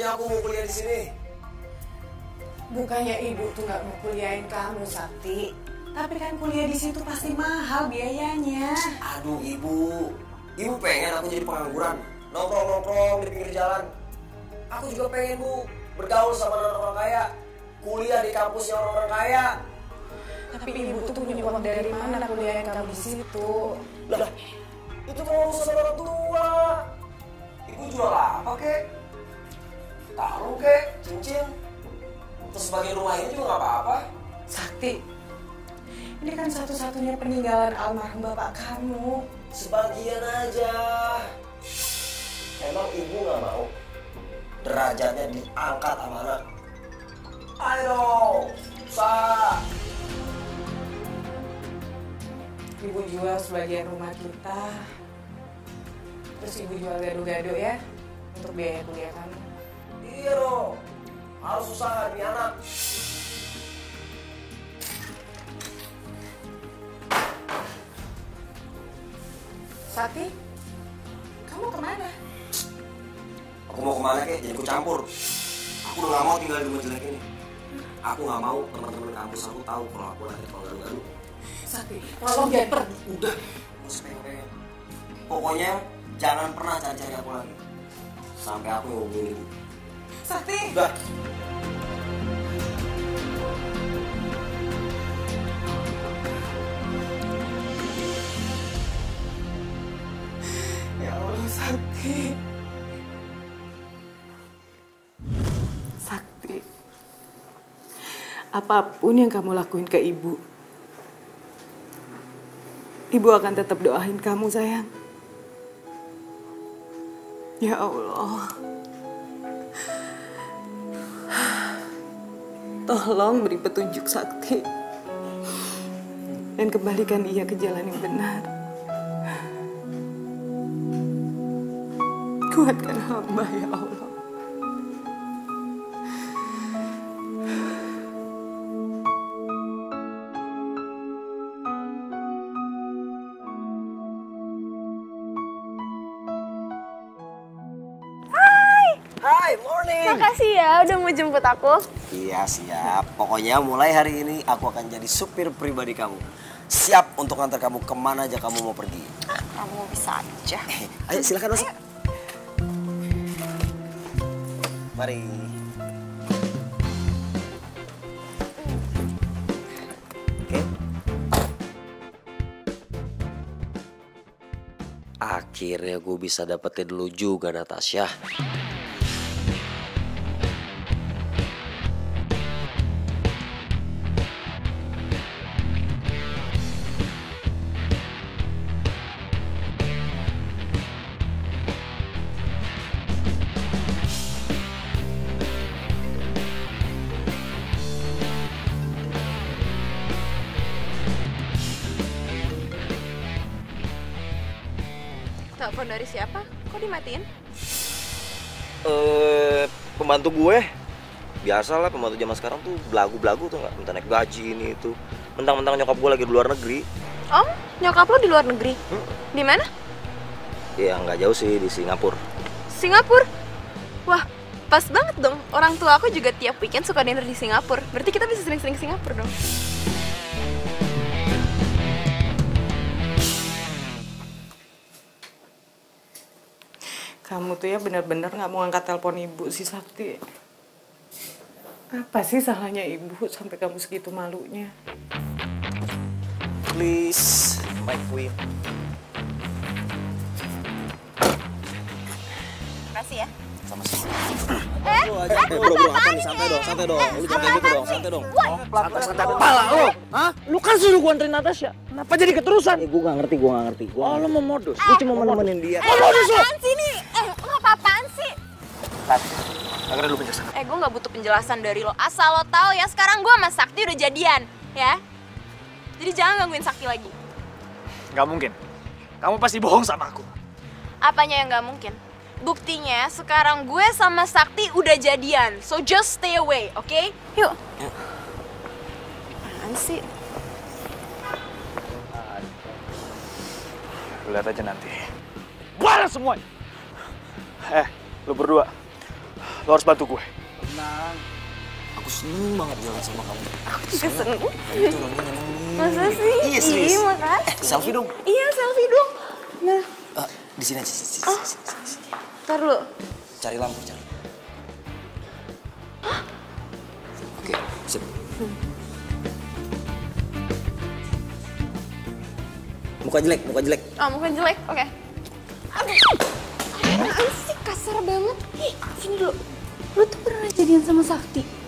Aku mau kuliah di sini. Bukannya ibu tuh nggak mau kuliahin kamu, Sakti. Tapi kan kuliah di situ pasti mahal biayanya. Aduh ibu pengen aku jadi pengangguran, nongkrong di pinggir jalan. Aku juga pengen bu bergaul sama orang-orang kaya, kuliah di kampusnya orang-orang kaya. Tapi ibu tuh punya uang dari mana kuliah kamu di situ? Lah, itu kan urusan orang tua. Ibu jual apa kek? Taruh kek, cincin. Terus sebagai rumah ini juga nggak apa-apa. Sakti, ini kan satu-satunya peninggalan almarhum bapak kamu. Sebagian aja. Emang ibu nggak mau derajatnya diangkat sama anak? Ayo, susah. Ibu jual sebagian rumah kita. Terus ibu jual gado-gado ya untuk biaya kuliah kamu. Iya dong, harus usaha demi anak. Sakti, kamu kemana? Aku mau kemana kek? Jangan ikut campur. Aku udah gak mau tinggal di rumah jelek ini. Aku gak mau teman-teman kampus aku tahu kalau aku lagi kalau garu-garu. Sakti, tolong jangan pergi. Udah, gak usah pengen-pengen. Pokoknya jangan pernah cari-cari aku lagi. Sampai aku ngomongin ibu. Sakti! Udah. Ya Allah, Sakti. Sakti, apapun yang kamu lakuin ke ibu, ibu akan tetap doain kamu, sayang. Ya Allah, tolong beri petunjuk Sakti dan kembalikan ia ke jalan yang benar. Kuatkan hamba, ya Allah. Hai, morning. Makasih ya udah mau jemput aku. Iya, siap. Pokoknya mulai hari ini aku akan jadi supir pribadi kamu. Siap untuk antar kamu kemana aja kamu mau pergi. Kamu bisa aja. Ayo, silakan masuk. Mari. Oke. Akhirnya gue bisa dapetin lu juga, Natasha. Telepon dari siapa? Kok dimatiin? Pembantu gue. Biasalah pembantu zaman sekarang tuh belagu-belagu tuh nggak, minta naik gaji ini itu. Mentang-mentang nyokap gue lagi di luar negeri. Om, nyokap lo di luar negeri? Di mana? Ya nggak jauh sih, di Singapura. Singapura? Wah, pas banget dong. Orang tua aku juga tiap weekend suka dinner di Singapura. Berarti kita bisa sering-sering ke Singapura dong. Kamu tuh ya benar-benar nggak mau angkat telepon ibu sih, Sakti. Apa sih salahnya ibu sampai kamu segitu malunya? Please, my queen. Makasih ya. Sama-sama. Bro, apa nih? Santai dong. Lu jangan kayak gitu dong, santai dong. Santai kepala lo. Hah? Lu kan suruh gua anterin Natasha. Kenapa jadi keterusan? Gue gak ngerti. Oh, lu mau modus. Gue cuma mau nemenin dia. Modus lo? Apaan sih nih? Lo apa-apaan sih? Dengerin lu penjelasan. Gue nggak butuh penjelasan dari lo. Asal lo tahu ya, sekarang gue sama Sakti udah jadian, ya. Jadi jangan gangguin Sakti lagi. Gak mungkin. Kamu pasti bohong sama aku. Apanya yang nggak mungkin? Buktinya sekarang gue sama Sakti udah jadian. So just stay away, oke? Yuk. Apaan sih? Lu lihat aja nanti. Balas semuanya. Lu berdua. Lu harus bantu gue. Tenang. Aku Aku seneng banget jalan sama kamu. Aku juga seneng. Kamu tuh orangnya nyemangin. Masa sih? Iya, serius. Iya, makasih. Selfie dong. Iya, selfie dong. Nah. Di sini aja. Oh, ntar dulu. Cari lampu, cari. Oke, sip. Muka jelek. Oh, muka jelek, oke. Aduh, apaan sih kasar banget. Ih, sini dulu. Lu tuh pernah jadian sama Sakti?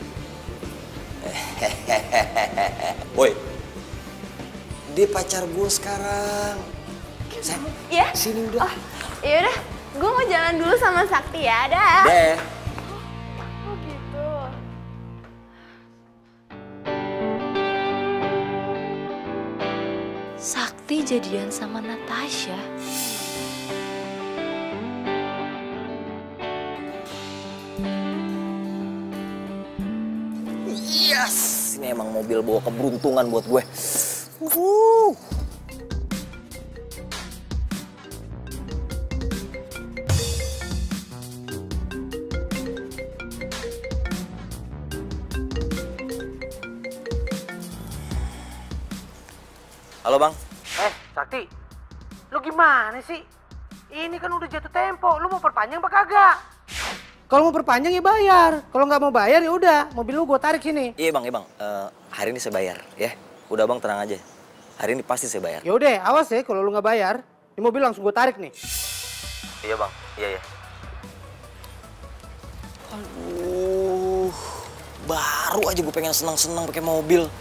Woi, dia pacar gue sekarang. Iya? Sini udah. Oh, yaudah, gue mau jalan dulu sama Sakti ya, dah. Deh. Oh gitu. Sakti jadian sama Natasha. Yes, ini emang mobil bawa keberuntungan buat gue. Halo bang. Sakti, lu gimana sih? Ini kan udah jatuh tempo, lu mau perpanjang apa kagak? Kalau mau perpanjang ya bayar, kalau nggak mau bayar ya udah, mobil lu gue tarik sini. Iya bang. Hari ini saya bayar ya. Udah bang, tenang aja. Hari ini pasti saya bayar. Ya udah, awas ya kalau lu nggak bayar, ini mobil langsung gue tarik nih. Iya bang, iya. Aduh, baru aja gue pengen senang-senang pakai mobil.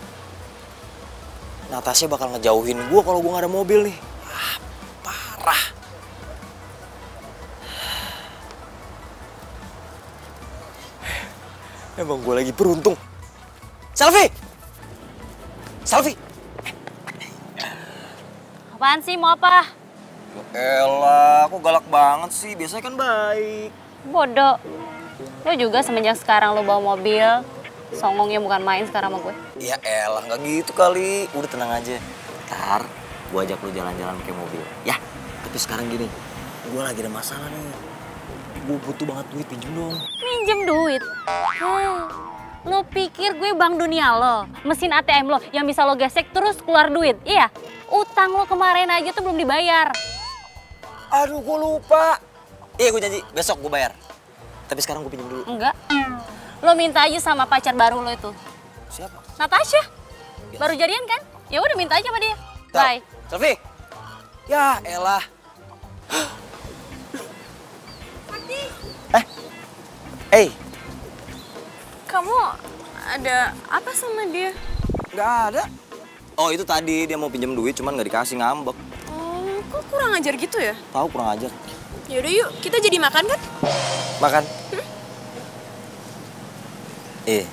Natasha bakal ngejauhin gue kalau gue nggak ada mobil nih. Parah. Emang gue lagi beruntung. Selfie! Apaan sih, mau apa? Elah, kok galak banget sih? Biasanya kan baik. Bodoh. Lo juga semenjak sekarang lo bawa mobil, songongnya bukan main sekarang sama gue. Ya elah, nggak gitu kali. Udah tenang aja. Ntar gue ajak lo jalan-jalan pakai mobil. Ya, tapi sekarang gini, gue lagi ada masalah nih. Gue butuh banget duit, pinjem dong. Minjem duit? Lo pikir gue bank dunia lo? Mesin ATM lo yang bisa lo gesek terus keluar duit? Iya? Utang lo kemarin aja tuh belum dibayar. Aduh, gue lupa. Iya, gue janji. Besok gue bayar. Tapi sekarang gue pinjem dulu. Enggak. Lo minta aja sama pacar baru lo itu. Siapa? Natasha. Baru jadian kan? Ya udah minta aja sama dia. Bye. Selfie. Ya elah. Kamu ada apa sama dia? Nggak ada. Oh, itu tadi dia mau pinjam duit, cuman nggak dikasih, ngambek. Oh, kok kurang ajar gitu ya? Tahu kurang ajar. Yaudah yuk, kita jadi makan kan? Makan. Iya.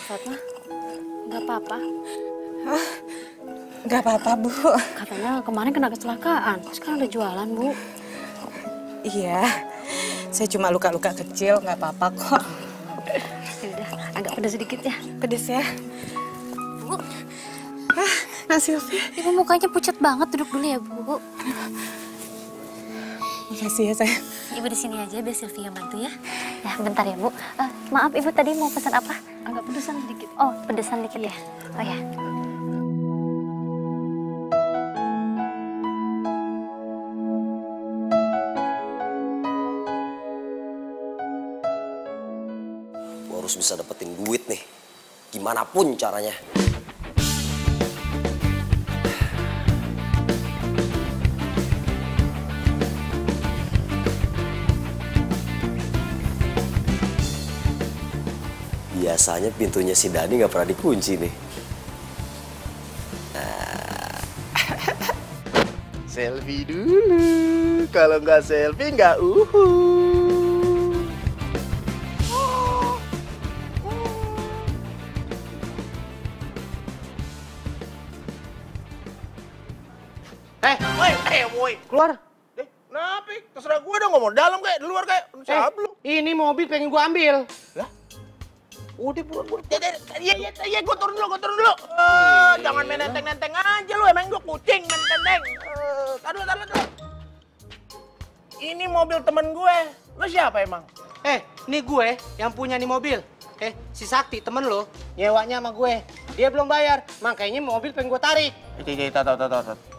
Fatma, nggak apa-apa. Nggak apa-apa, Bu. Katanya kemarin kena kecelakaan, sekarang udah jualan, Bu. Iya, saya cuma luka-luka kecil, nggak apa-apa kok. Udah, agak pedas pedas sedikit ya. Pedes ya. Bu. Nah Sylvia. Ibu mukanya pucat banget, duduk dulu ya Bu. Makasih ya sayang. Ibu di sini aja biar Sylvia bantu ya. Ya bentar ya Bu. Maaf Ibu tadi mau pesan apa? Agak pedesan sedikit. Oh pedesan dikit ya. Oh ya. Gue harus bisa dapetin duit nih, gimana pun caranya. Biasanya pintunya si Dani nggak pernah dikunci nih. Selfie dulu, kalau nggak selfie nggak woi, Keluar. Kenapa? Terserah gue dong, ngomong dalam kayak di luar kayak lu. Ini mobil pengen gue ambil. Lah? Udah buruan. Iya, gue turun dulu. Jangan main nenteng-nenteng aja lu, emang gue kucing main nenteng. Taruh. Ini mobil temen gue. Lu siapa emang? Ini gue yang punya nih mobil. Si Sakti temen lo, nyewanya sama gue. Dia belum bayar, makanya mobil pengen gue tarik. Tahu.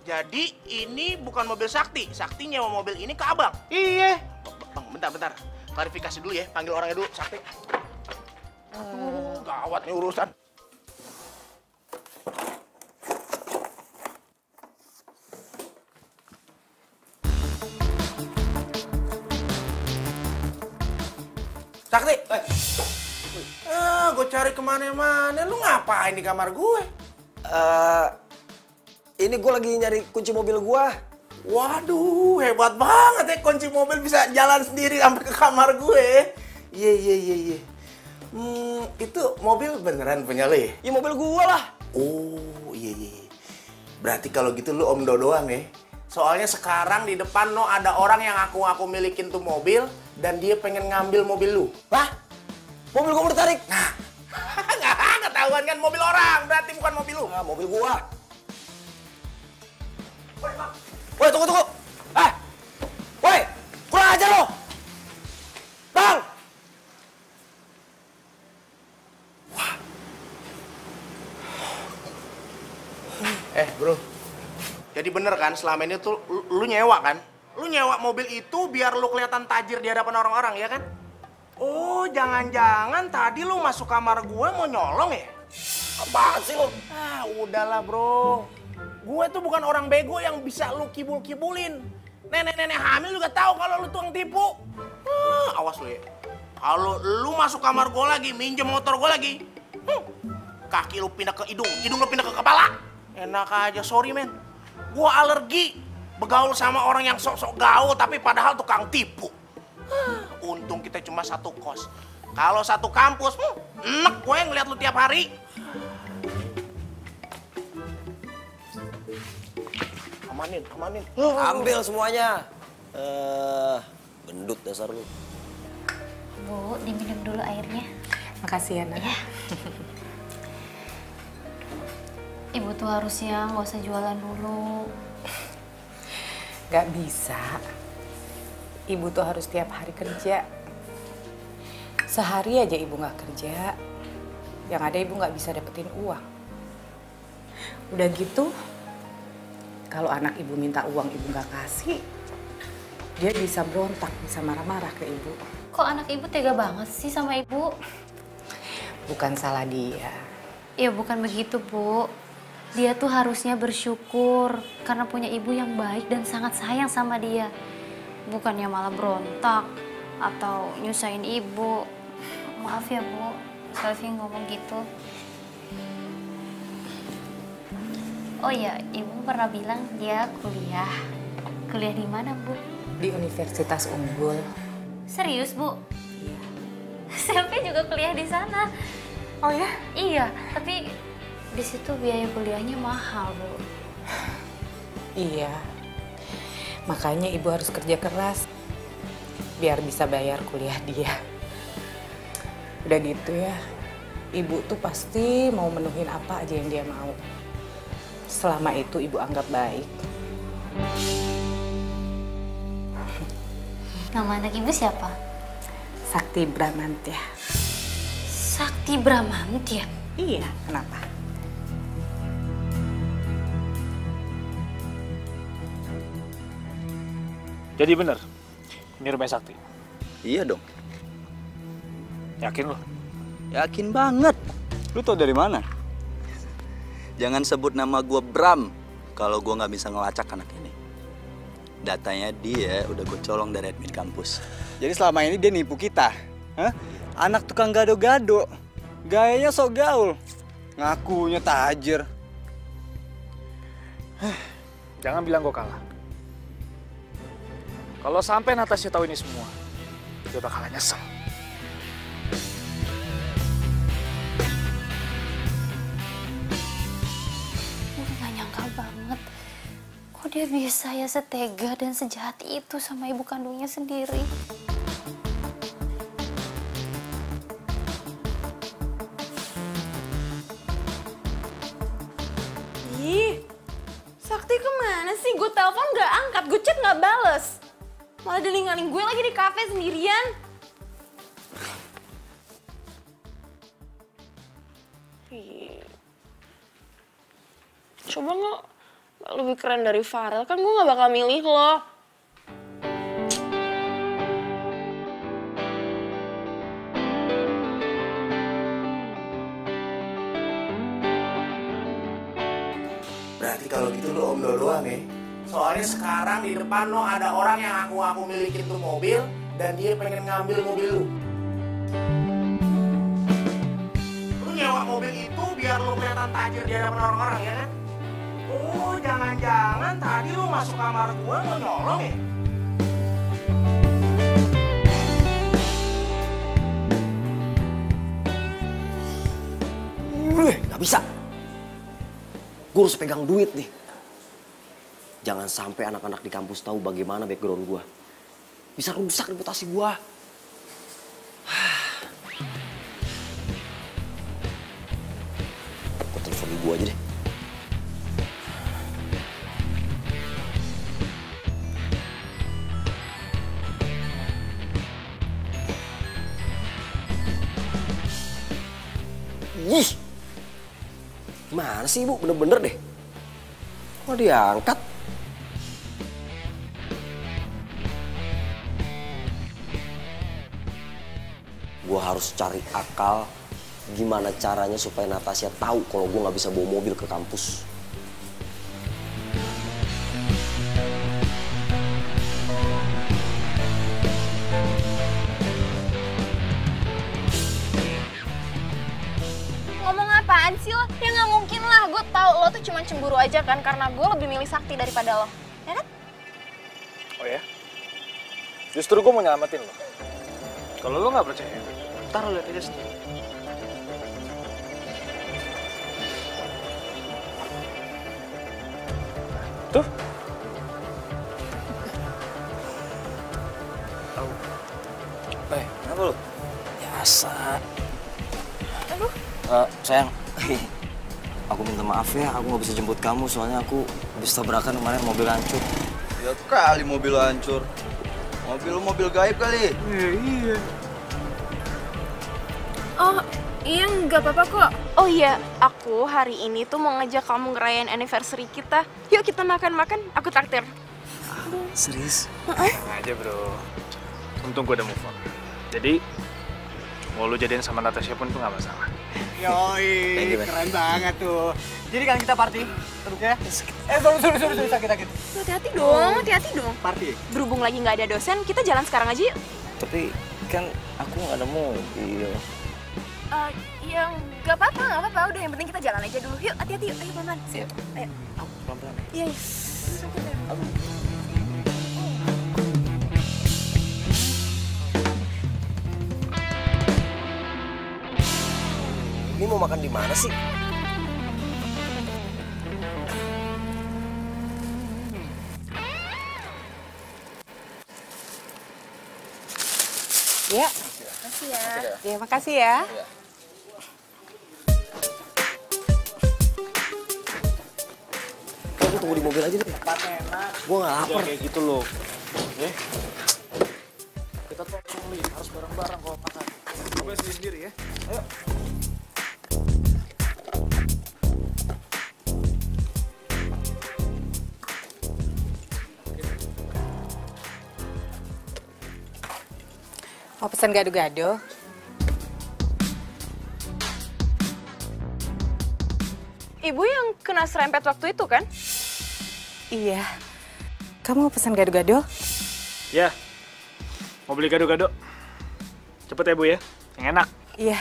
Jadi ini bukan mobil Sakti. Sakti nyewa mobil ini ke abang. Iya. Bang, bentar. Klarifikasi dulu ya. Panggil orangnya dulu, Sakti. Gawat nih urusan. Sakti. Gue cari kemana-mana. Lu ngapain di kamar gue? Ini gue lagi nyari kunci mobil gue. Waduh, hebat banget ya, kunci mobil bisa jalan sendiri sampai ke kamar gue. Iya. Itu mobil beneran punya lo ya? Ya mobil gue lah. Oh, iya. Berarti kalau gitu lu Om Do doang ya? Soalnya sekarang di depan ada orang yang aku milikin tuh mobil dan dia pengen ngambil mobil lu. Hah? Mobil gue mau ditarik? Nah, nggak ketahuan kan mobil orang, berarti bukan mobil lu. Nah, mobil gue. Woi, tunggu. Woi, kurang ajar lo. Bang. Bro. Jadi bener kan selama ini tuh lu nyewa kan? Lu nyewa mobil itu biar lu kelihatan tajir di hadapan orang-orang, ya kan? Oh, jangan-jangan tadi lu masuk kamar gue mau nyolong ya? Apaan sih lo? Udahlah bro. Gue tuh bukan orang bego yang bisa lu kibul-kibulin. Nenek-nenek hamil juga tahu kalau lu tukang tipu. Awas lu ya. Kalau lu masuk kamar gue lagi, minjem motor gue lagi, kaki lu pindah ke hidung lu pindah ke kepala. Enak aja, sorry men. Gue alergi begaul sama orang yang sok-sok gaul tapi padahal tukang tipu. Untung kita cuma satu kos. Kalau satu kampus, enak gue ngeliat lu tiap hari. Amanin. Ambil semuanya. Gendut dasar lu. Bu, diminum dulu airnya. Makasih ya, Nak. Ya. Ibu tuh harusnya nggak usah jualan dulu. Gak bisa. Ibu tuh harus tiap hari kerja. Sehari aja ibu nggak kerja, yang ada ibu nggak bisa dapetin uang. Udah gitu, kalau anak ibu minta uang ibu nggak kasih, dia bisa berontak, bisa marah-marah ke ibu. Kok anak ibu tega banget sih sama ibu? Bukan salah dia. Ya bukan begitu, Bu. Dia tuh harusnya bersyukur karena punya ibu yang baik dan sangat sayang sama dia. Bukannya malah berontak atau nyusahin ibu. Maaf ya, Bu. Selfie ngomong gitu. Oh iya, ibu pernah bilang dia kuliah. Kuliah di mana, Bu? Di Universitas Unggul. Serius, Bu? Iya. Selfie juga kuliah di sana. Oh ya? Iya, tapi di situ biaya kuliahnya mahal, Bu. Iya. Makanya ibu harus kerja keras biar bisa bayar kuliah dia. Udah gitu ya, Ibu tuh pasti mau menuhin apa aja yang dia mau. Selama itu ibu anggap baik. Nama anak ibu siapa? Sakti Bramantya. Sakti Bramantya? Iya, kenapa? Jadi bener, ini rumah Sakti? Iya dong. Yakin lo? Yakin banget. Lu tau dari mana? Jangan sebut nama gue Bram kalau gue nggak bisa ngelacak anak ini. Datanya dia udah gue colong dari admin kampus. Jadi selama ini dia nipu kita. Hah? Anak tukang gado-gado. Gayanya sok gaul. Ngakunya tajir. Jangan bilang gue kalah. Kalau sampai Natasha tahu ini semua, dia bakalan nyesel. Gue gak nyangka banget. Kok dia bisa ya setega dan sejahat itu sama ibu kandungnya sendiri. Ih, Sakti kemana sih? Gue telepon gak angkat, gue chat gak bales. Malah dia ninggalin gue lagi di kafe sendirian. Coba nggak lebih keren dari Farel, kan gue nggak bakal milih lo. Berarti kalau gitu lo om doang ya? Soalnya sekarang di depan lo ada orang yang aku milikin tuh mobil dan dia pengen ngambil mobil lu. Lu nyewa mobil itu biar lu kelihatan tajir di hadapan orang-orang ya kan? Oh, jangan-jangan tadi lu masuk kamar gua lo nyolong ya? Gak bisa. Gue harus pegang duit nih. Jangan sampai anak-anak di kampus tahu bagaimana background gue. Bisa rusak reputasi gue. Gue telepon ibu aja deh. Ih, gimana sih ibu? Bener-bener deh. Kok diangkat? Gue harus cari akal gimana caranya supaya Natasha tahu kalau gue nggak bisa bawa mobil ke kampus. Ngomong apaan sih lo? Ya nggak mungkin lah, gue tahu lo tuh cuma cemburu aja kan karena gue lebih milih Sakti daripada lo, ya kan? Oh ya? Justru gue mau nyelamatin lo. Kalau lo nggak percaya, ntar lo lihat aja sendiri. Tuh. Kenapa lo? Biasa. Aduh. Sayang, aku minta maaf ya, aku nggak bisa jemput kamu soalnya aku habis tabrakan kemarin mobil hancur. Ya kali mobil hancur. Mobil gaib kali. Iya. Oh, iya nggak apa-apa kok. Oh iya, aku hari ini tuh mau ngajak kamu ngerayain anniversary kita. Yuk kita makan-makan, aku traktir. Serius? Aja bro. Untung gue udah move on. Jadi, mau lu jadian sama Natasha pun tuh nggak masalah. Yoi, keren banget tuh. Jadi kan kita party, terus ya? Sorry, sakit. Hati-hati dong. Party? Berhubung lagi nggak ada dosen, kita jalan sekarang aja yuk. Tapi kan aku nggak ada mobil. Ya nggak apa-apa. Udah yang penting kita jalan aja dulu. Yuk, hati-hati yuk. Ayo pelan-pelan. Siap. Ayo. Pelan-pelan. Iya. Ini mau makan di mana sih? Ya. Makasih ya. Ya, makasih ya. Lu tunggu di mobil aja deh. Gue gak lapar. Kayak gitu loh. Ya. Kita tuh harus bareng-bareng kalau makan. Coba sendiri ya. Ayo. Mau pesan gado-gado? Ibu yang kena serempet waktu itu kan? Iya. Kamu mau pesan gado-gado? Ya. Mau beli gado-gado. Cepet ya, Bu ya. Yang enak. Iya.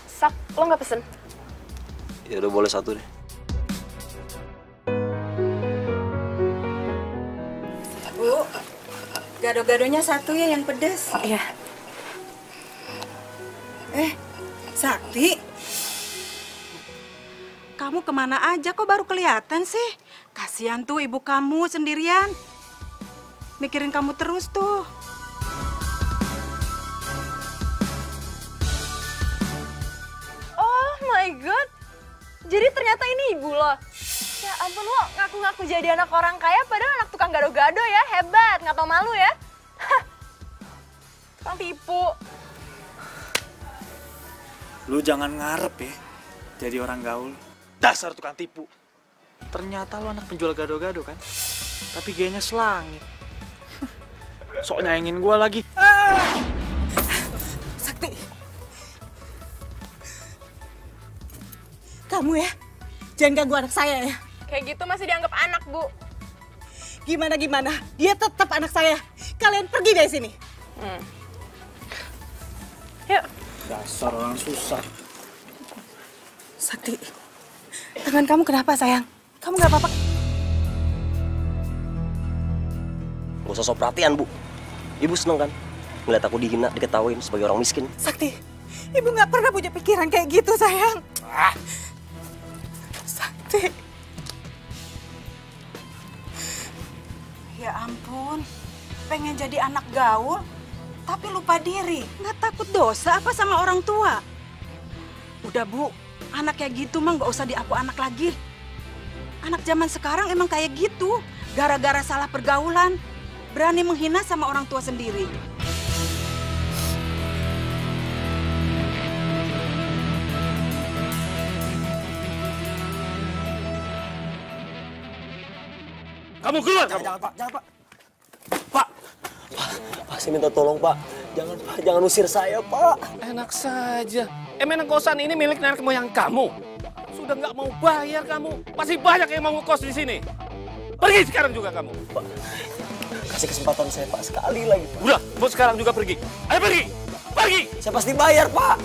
Sak, lo nggak pesen? Ya udah boleh satu deh. Bu, gado-gadonya satu ya yang pedas. Iya. Sakti. Kamu kemana aja kok baru kelihatan sih? Kasihan tuh ibu kamu sendirian. Mikirin kamu terus tuh. Oh my god. Jadi ternyata ini ibu lo. Ya ampun, lo ngaku-ngaku jadi anak orang kaya padahal anak tukang gado-gado ya. Hebat, nggak tau malu ya. Hah. Tukang tipu. Lu jangan ngarep ya jadi orang gaul. Dasar tukang tipu. Ternyata lu anak penjual gado-gado kan? Tapi gayanya selangit. Sok nyayangin gua lagi. Sakti. Kamu ya, jangan ganggu anak saya ya. Kayak gitu masih dianggap anak, Bu. Gimana? Dia tetap anak saya. Kalian pergi dari sini. Yuk. Dasar orang susah. Sakti, tangan kamu kenapa sayang? Kamu nggak apa-apa? Gak usah sok perhatian, Bu. Ibu seneng kan? Ngeliat aku dihina, diketawain sebagai orang miskin. Sakti, ibu nggak pernah punya pikiran kayak gitu sayang. Sakti. Ya ampun, pengen jadi anak gaul, tapi lupa diri. Nggak takut dosa apa sama orang tua? Udah Bu, anak kayak gitu mah nggak usah diaku anak lagi. Anak zaman sekarang emang kayak gitu. Gara-gara salah pergaulan, berani menghina sama orang tua sendiri. Kamu keluar, Jangan, Pak. Jangan, Pak. Pak, saya minta tolong, Pak. Jangan, Pak. Jangan usir saya, Pak. Enak saja. Emang kosan ini milik nenek moyang kamu? Sudah nggak mau bayar kamu. Masih banyak yang mau ngekos di sini. Pergi sekarang juga kamu. Pak, kasih kesempatan saya, Pak. Sekali lagi, Pak. Udah, mau sekarang juga pergi. Ayo pergi. Pergi. Saya pasti bayar, Pak.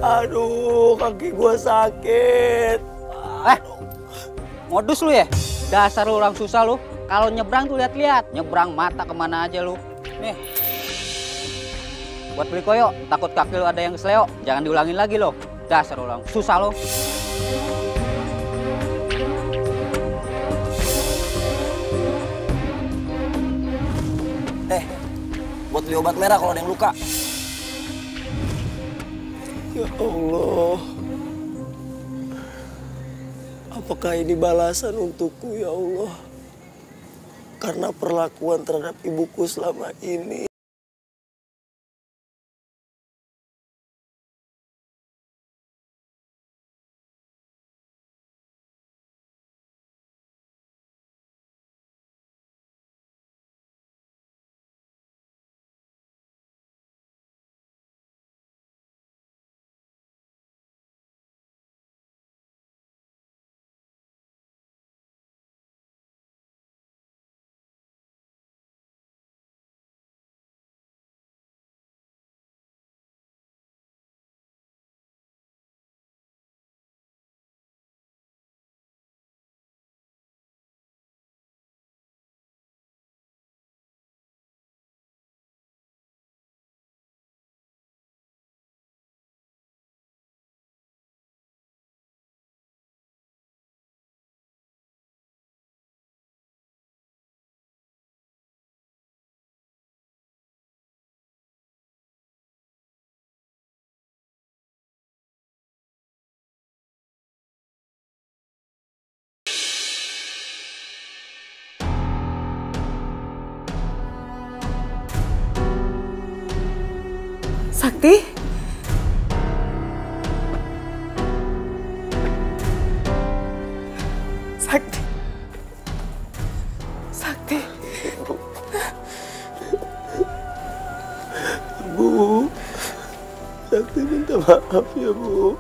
Aduh, kaki gua sakit. Modus lu ya? Dasar lu orang susah lu. Kalau nyebrang tuh lihat-lihat. Nyebrang mata kemana aja lu. Nih. Buat beli koyo, takut kaki lu ada yang kesleo. Jangan diulangin lagi lo. Dasar orang susah lu. Buat beli obat merah kalau ada yang luka. Ya Allah. Apakah ini balasan untukku, ya Allah? Karena perlakuan terhadap ibuku selama ini. Sakti? Sakti. Sakti. Bu, Sakti minta maaf ya Bu.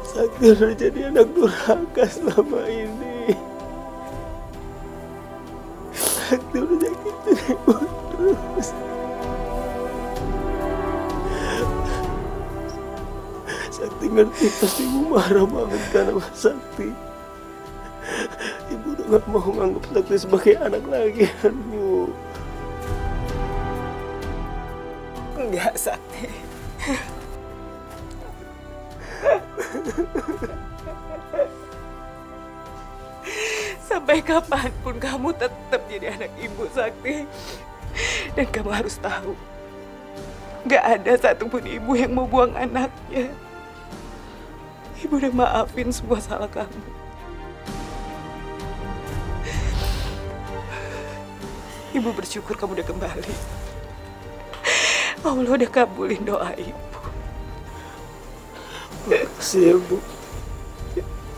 Sakti udah jadi anak durhaka selama ini. Sakti udah nyakitin Ibu terus. Sakti ngerti pasti Ibu marah banget karena Mas Sakti. Ibu udah gak mau nganggap Sakti sebagai anak lagi kan Bu. Enggak, Sakti. Sampai kapanpun kamu tetap jadi anak ibu, Sakti. Dan kamu harus tahu, gak ada satupun ibu yang mau buang anaknya. Ibu udah maafin semua salah kamu. Ibu bersyukur kamu udah kembali. Allah udah kabulin doa ibu. Makasih ya Bu.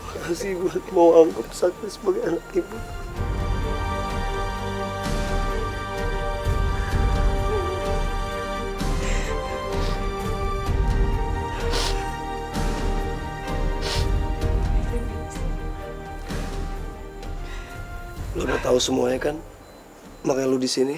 Makasih buat mau anggap Sakti sebagai anak Ibu. Lo udah tahu semuanya kan? Makanya lo di sini.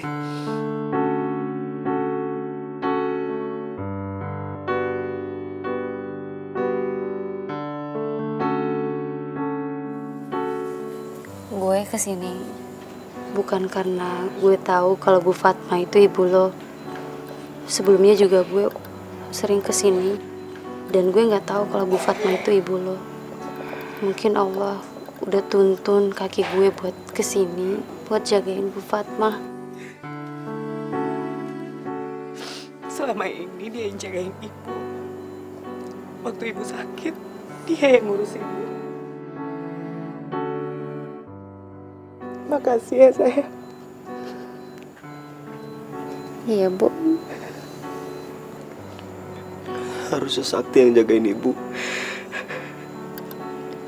Gue kesini bukan karena gue tahu kalau Bu Fatma itu ibu lo. Sebelumnya juga gue sering kesini dan gue nggak tahu kalau Bu Fatma itu ibu lo. Mungkin Allah udah tuntun kaki gue buat kesini buat jagain Bu Fatma. Selama ini dia yang jagain ibu. Waktu ibu sakit, dia yang ngurus ibu. Makasih ya sayang. Iya Bu. Harusnya Sakti yang jagain Ibu.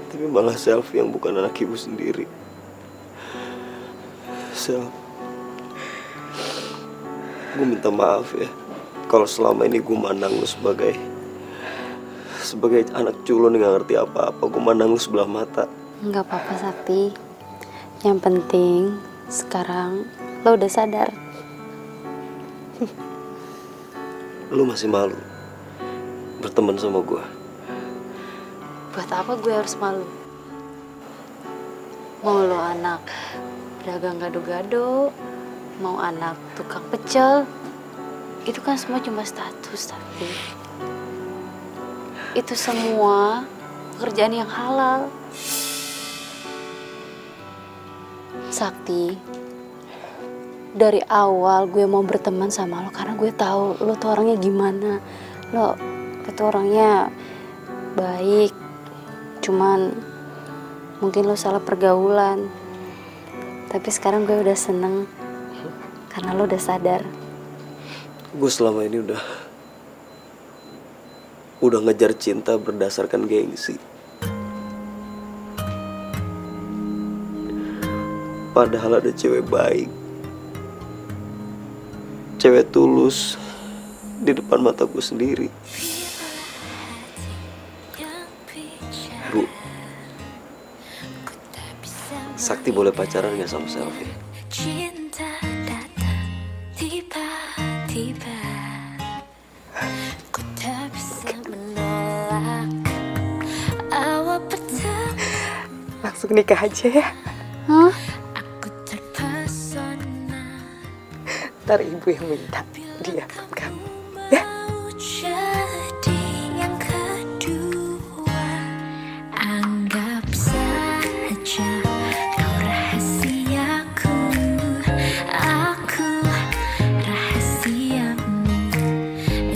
Tapi malah Selvi yang bukan anak Ibu sendiri. Sel, gue minta maaf ya. Kalau selama ini gue mandang lu sebagai anak culun yang gak ngerti apa-apa. Gue mandang lu sebelah mata. Nggak apa-apa Sakti. Yang penting sekarang lo udah sadar. Lu masih malu berteman sama gue. Buat apa gue harus malu? Mau lo anak pedagang gado-gado, mau anak tukang pecel, itu kan semua cuma status, tapi itu semua pekerjaan yang halal. Sakti, dari awal gue mau berteman sama lo karena gue tahu lo tuh orangnya gimana. Lo itu orangnya baik, cuman mungkin lo salah pergaulan. Tapi sekarang gue udah seneng karena lo udah sadar. Gue selama ini udah ngejar cinta berdasarkan gengsi. Padahal ada cewek baik, cewek tulus di depan mata gue sendiri. Bu, Sakti boleh pacaran gak sama Selvi? Cinta datang tiba-tiba, ku tak bisa menolak awal pertama. Langsung nikah aja ya. Hah? Ntar ibu yang minta dia buat kamu. Ya? Jadi yang kedua, anggap saja kau rahasiaku, aku rahasiamu.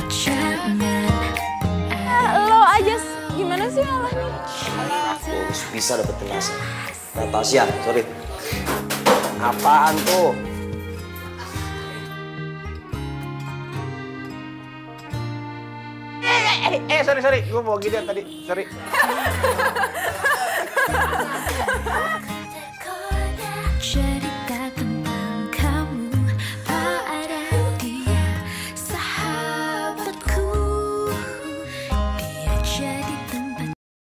Jangan Lo aja gimana sih ngalamin? Harus bisa dapet penjelasan. Natasha, sorry. Apaan tuh? Sorry, gue mau gini tadi, sorry. Jadi